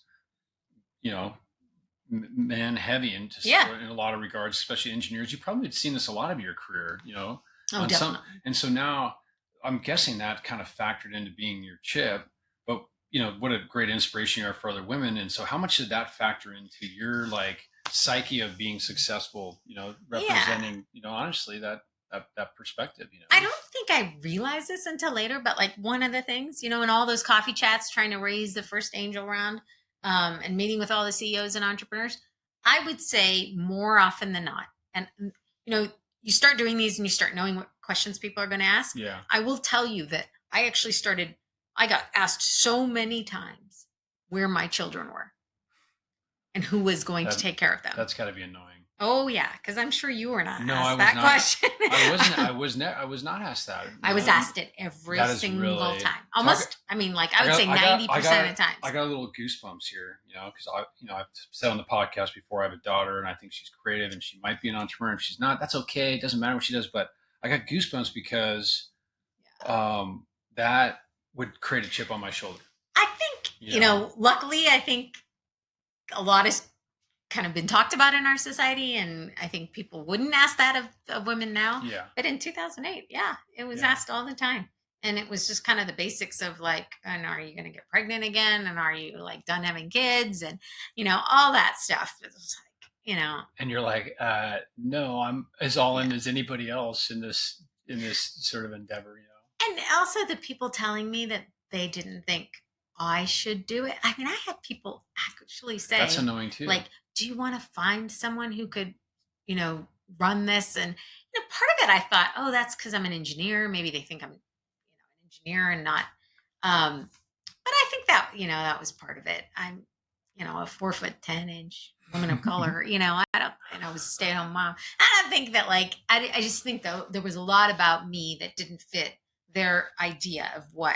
man heavy in a lot of regards, especially engineers. You probably had seen this a lot of your career, Oh, definitely. And so now I'm guessing that kind of factored into being your chip, but what a great inspiration you are for other women. And so how much did that factor into your like psyche of being successful, representing, honestly, that perspective, I don't think I realized this until later, but like one of the things, in all those coffee chats trying to raise the first angel round, and meeting with all the CEOs and entrepreneurs, I would say more often than not. And, you start doing these and you start knowing what questions people are going to ask. Yeah. I will tell you that I got asked so many times where my children were and who was going to take care of them. That's got to be annoying. Oh yeah, because I'm sure you were not asked that question. I was not asked that. I was asked it every single time. Almost, I would say 90% of the time. I got a little goosebumps here, because I've said on the podcast before, I have a daughter and I think she's creative and she might be an entrepreneur. If she's not, that's okay. It doesn't matter what she does. But I got goosebumps because that would create a chip on my shoulder. I think, luckily, I think a lot is kind of been talked about in our society, and I think people wouldn't ask that of women now. Yeah. But in 2008, it was asked all the time, and it was just kind of the basics of like, and are you going to get pregnant again, and are you like done having kids, and all that stuff. It was like, and you're like, no, I'm as all in as anybody else in this sort of endeavor, And also the people telling me that they didn't think I should do it. I mean, I had people actually say, that's annoying too. Like, do you want to find someone who could, run this? And part of it, I thought, oh, that's because I'm an engineer. Maybe they think I'm, an engineer and not. But I think that, that was part of it. I'm, a 4'10" woman of color. I was a stay-at-home mom. I don't think that I just think though there was a lot about me that didn't fit their idea of what,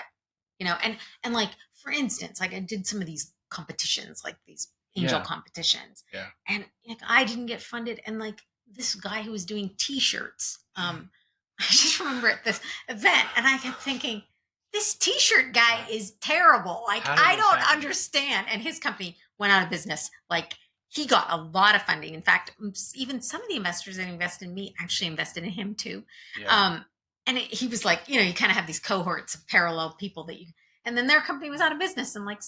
and like, for instance, like I did some of these competitions, like these angel competitions. Yeah. And I didn't get funded. And like this guy who was doing t-shirts, I just remember at this event and I kept thinking, this t-shirt guy is terrible. Like, I don't understand. And his company went out of business. Like, he got a lot of funding. In fact, even some of the investors that invested in me actually invested in him too. Yeah. And he was like, you kind of have these cohorts of parallel people and then their company was out of business in like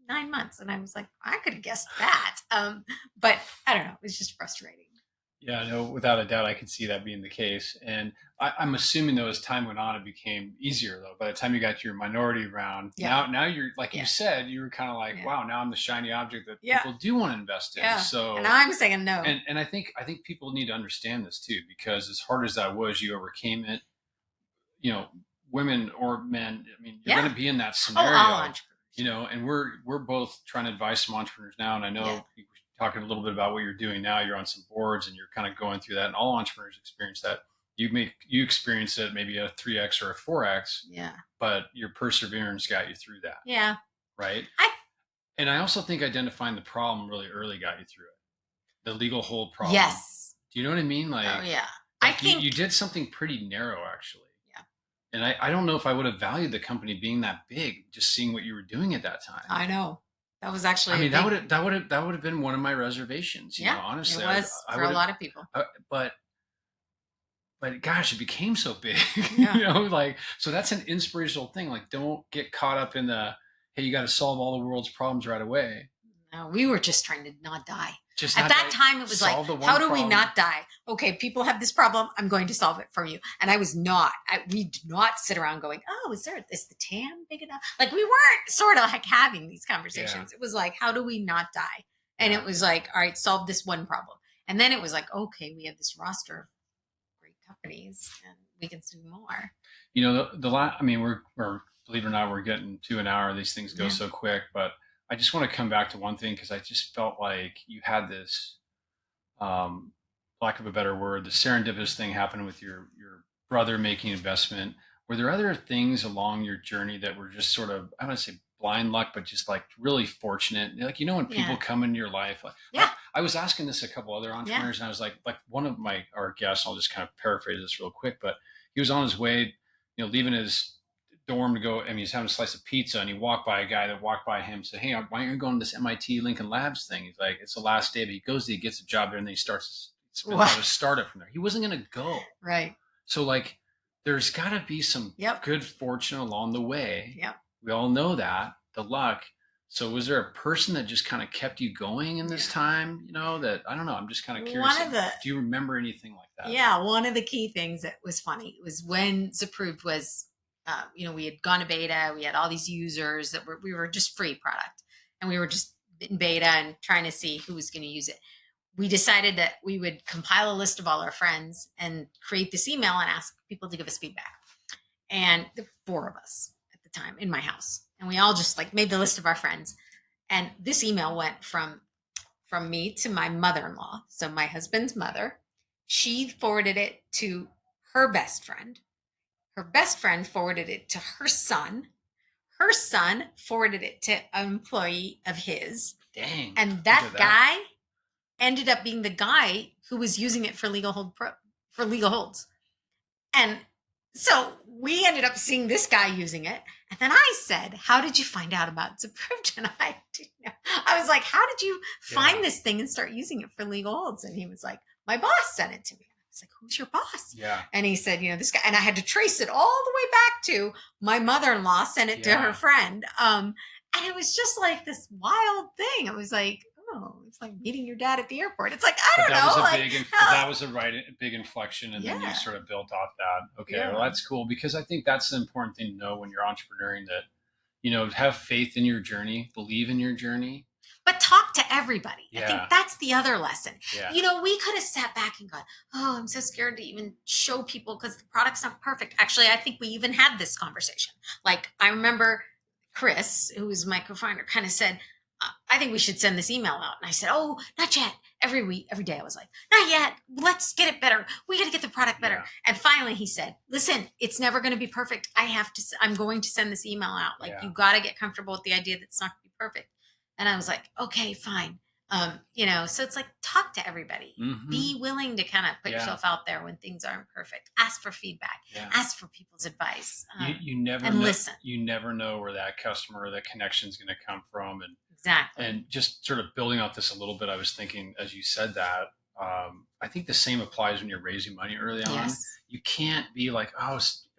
9 months. And I was like, I could have guessed that. But I don't know. It was just frustrating. Yeah, no, without a doubt, I could see that being the case. And I'm assuming though, as time went on, it became easier though. By the time you got to your minority round, now you're like you said, you were kind of like, wow, now I'm the shiny object that people do want to invest in. Yeah. So, and I'm saying no. And I think people need to understand this too, because as hard as that was, you overcame it. Women or men, I mean, you're going to be in that scenario. All entrepreneurs. And we're both trying to advise some entrepreneurs now, and I know you're talking a little bit about what you're doing now. You're on some boards and you're kind of going through that, and all entrepreneurs experience that. You experience it maybe a 3x or a 4x. Yeah. But your perseverance got you through that. Yeah. Right. And I also think identifying the problem really early got you through it. The legal hold problem. Yes. Do you know what I mean? Like, oh yeah. I think you did something pretty narrow, actually. And I don't know if I would have valued the company being that big, just seeing what you were doing at that time. I know. That was actually. I mean, that would have been one of my reservations. You know, honestly, it was for a lot of people. But gosh, it became so big. Yeah. So that's an inspirational thing. Like, don't get caught up in the, hey, you got to solve all the world's problems right away. No, we were just trying to not die. At that time, it was like, how do we not die? Okay, people have this problem. I'm going to solve it for you. And I was not. We did not sit around going, oh, is the TAM big enough? Like, we weren't sort of like having these conversations. Yeah. It was like, how do we not die? And it was like, all right, solve this one problem. And then it was like, okay, we have this roster of great companies and we can do more. I mean, we're believe it or not, we're getting to an hour. These things go so quick, but I just want to come back to one thing because I just felt like you had this, um, lack of a better word, the serendipitous thing happened with your brother making investment. Were there other things along your journey that were just sort of, I don't want to say blind luck, but just like really fortunate? Like, when people come into your life, like, I was asking this a couple other entrepreneurs, and I was like one of our guests, I'll just kind of paraphrase this real quick, but he was on his way, leaving his dorm to go. I mean, he's having a slice of pizza, and he walked by a guy that walked by him, said, "Hey, why aren't you going to this MIT Lincoln Labs thing?" He's like, "It's the last day," but he goes, he gets a job there, and then he starts to start it from there. He wasn't going to go. Right. So like, there's got to be some good fortune along the way. Yep. We all know that, the luck. So was there a person that just kind of kept you going in this time? That, I don't know. I'm just kind of curious. Do you remember anything like that? Yeah. One of the key things that was funny was when Zapproved was, we had gone to beta, we had all these users we were just free product, and we were just in beta and trying to see who was going to use it. We decided that we would compile a list of all our friends and create this email and ask people to give us feedback. And there were 4 of us at the time in my house, and we all just like made the list of our friends. And this email went from me to my mother-in-law, so my husband's mother. She forwarded it to her best friend. Her best friend forwarded it to her son. Her son forwarded it to an employee of his. Dang. And that guy ended up being the guy who was using it for legal holds. And so we ended up seeing this guy using it. And then I said, "How did you find out about Zapproved?" And I was like, "How did you find this thing and start using it for legal holds?" And he was like, "My boss sent it to me." I was like, "Who's your boss?" Yeah. And he said, "This guy." And I had to trace it all the way back to my mother-in-law sent it to her friend. And it was just like this wild thing. It was like, it's like meeting your dad at the airport. It's like, I don't know. That was a big inflection, and then you sort of built off that. Okay, well, that's cool, because I think that's the important thing to know when you're entrepreneuring, that, have faith in your journey, believe in your journey. But talk to everybody. Yeah. I think that's the other lesson. Yeah. We could have sat back and gone, "Oh, I'm so scared to even show people because the product's not perfect." Actually, I think we even had this conversation. Like, I remember Chris, who was my co-founder, kind of said, "I think we should send this email out." And I said, "Oh, not yet." Every day I was like, "Not yet. Let's get it better. We got to get the product better." Yeah. And finally he said, "Listen, it's never going to be perfect. I'm going to send this email out. Like, you got to get comfortable with the idea that it's not going to be perfect." And I was like, "Okay, fine." So it's like, talk to everybody. Mm-hmm. Be willing to kind of put yourself out there when things aren't perfect. Ask for feedback. Ask for people's advice. You never know, listen. You never know where that customer or that connection is going to come from. And exactly. And just sort of building off this a little bit, I was thinking as you said that, I think the same applies when you're raising money early on. Yes. You can't be like,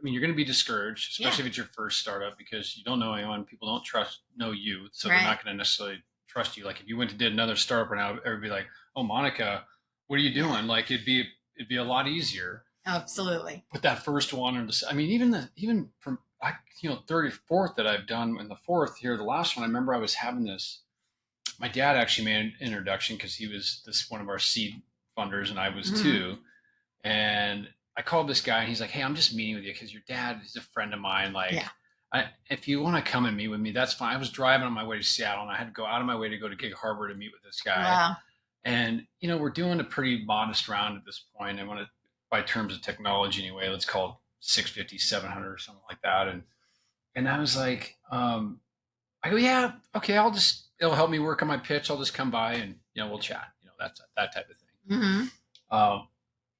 you're going to be discouraged, especially if it's your first startup, because you don't know anyone. People don't know you. So they're not going to necessarily trust you. Like if you went to did another startup right now, everybody like, "Oh, Monica, what are you doing?" Yeah. Like it'd be a lot easier. Absolutely. But that first one, even from third or fourth that I've done, in the fourth here, the last one, I remember I was having this. My dad actually made an introduction because he was one of our seed funders, and I was too. And I called this guy, and he's like, "Hey, I'm just meeting with you because your dad is a friend of mine. Like, if you want to come and meet with me, that's fine." I was driving on my way to Seattle, and I had to go out of my way to go to Gig Harbor to meet with this guy. Wow. And we're doing a pretty modest round at this point. I want to, by terms of technology anyway, let's call it 650, 700 or something like that. And I was like, I go, "Yeah, okay, it'll help me work on my pitch. I'll just come by and, we'll chat." That's that type of thing. Mm-hmm.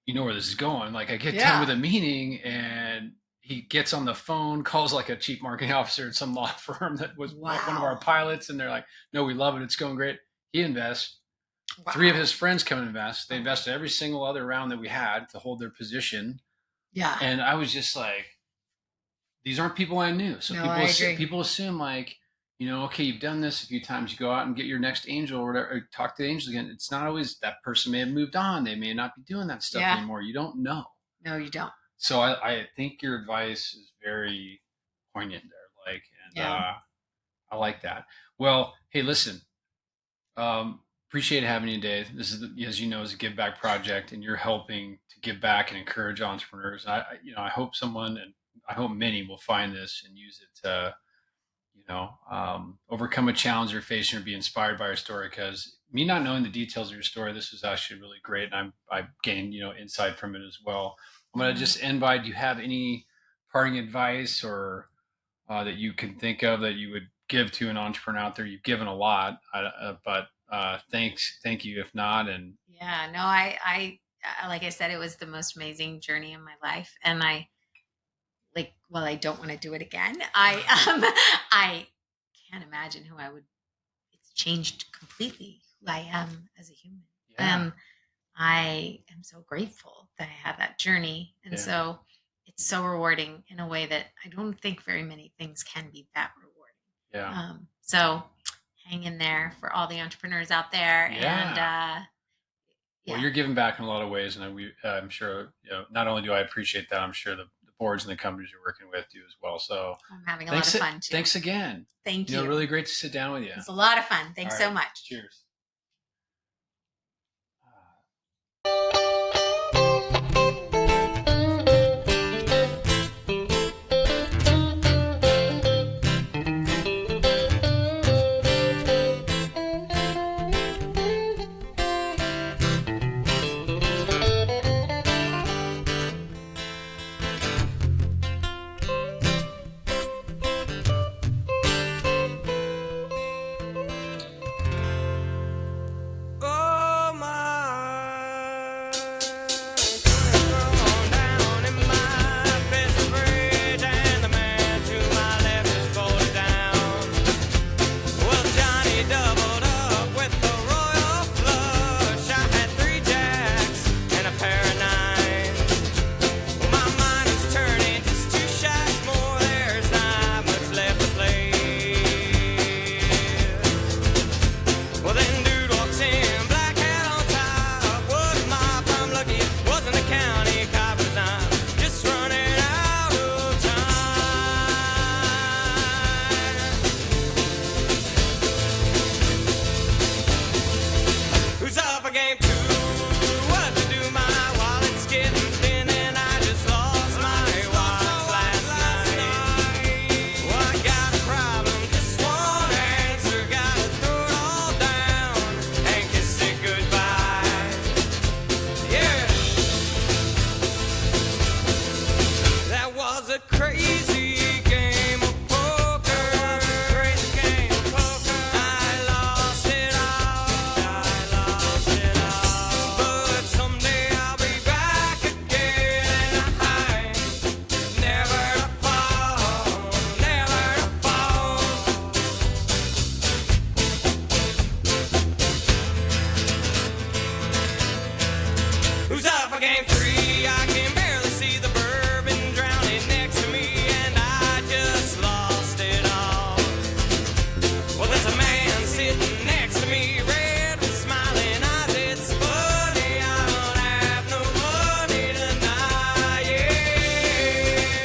You know where this is going. Like I get done with a meeting, and he gets on the phone, calls like a chief marketing officer at some law firm that was one of our pilots. And they're like, "No, we love it. It's going great." He invests. Wow. 3 of his friends come and invest. They invested every single other round that we had to hold their position. Yeah. And I was just like, these aren't people I knew. So people assume like, okay, you've done this a few times. You go out and get your next angel or whatever, or talk to the angels again. It's not always that person may have moved on. They may not be doing that stuff anymore. You don't know. No, you don't. So I think your advice is very poignant there. I like that. Well, hey, listen, Appreciate having you today. This is, as you know, is a give back project, and you're helping to give back and encourage entrepreneurs. I hope someone, and I hope many will find this and use it to, overcome a challenge they're facing or be inspired by your story. Because me not knowing the details of your story, this was actually really great, and I gained insight from it as well. I'm gonna Mhm. just end by. Do you have any parting advice or that you can think of that you would give to an entrepreneur out there? You've given a lot, but thank you if not. And Yeah, no, like I said, it was the most amazing journey in my life, and well, I don't want to do it again. I can't imagine who I would. It's changed completely who I am as a human. yeah, I am so grateful that I had that journey, and yeah, so it's so rewarding in a way that I don't think very many things can be that rewarding. yeah, So hang in there for all the entrepreneurs out there, and yeah. Well, yeah, you're giving back in a lot of ways, and I'm sure not only do I appreciate that, I'm sure the boards and the companies you're working with do as well. So I'm having a lot thanks, of fun too. thanks again. Thank you. Really great to sit down with you. It's a lot of fun. All Thanks so right, much. cheers.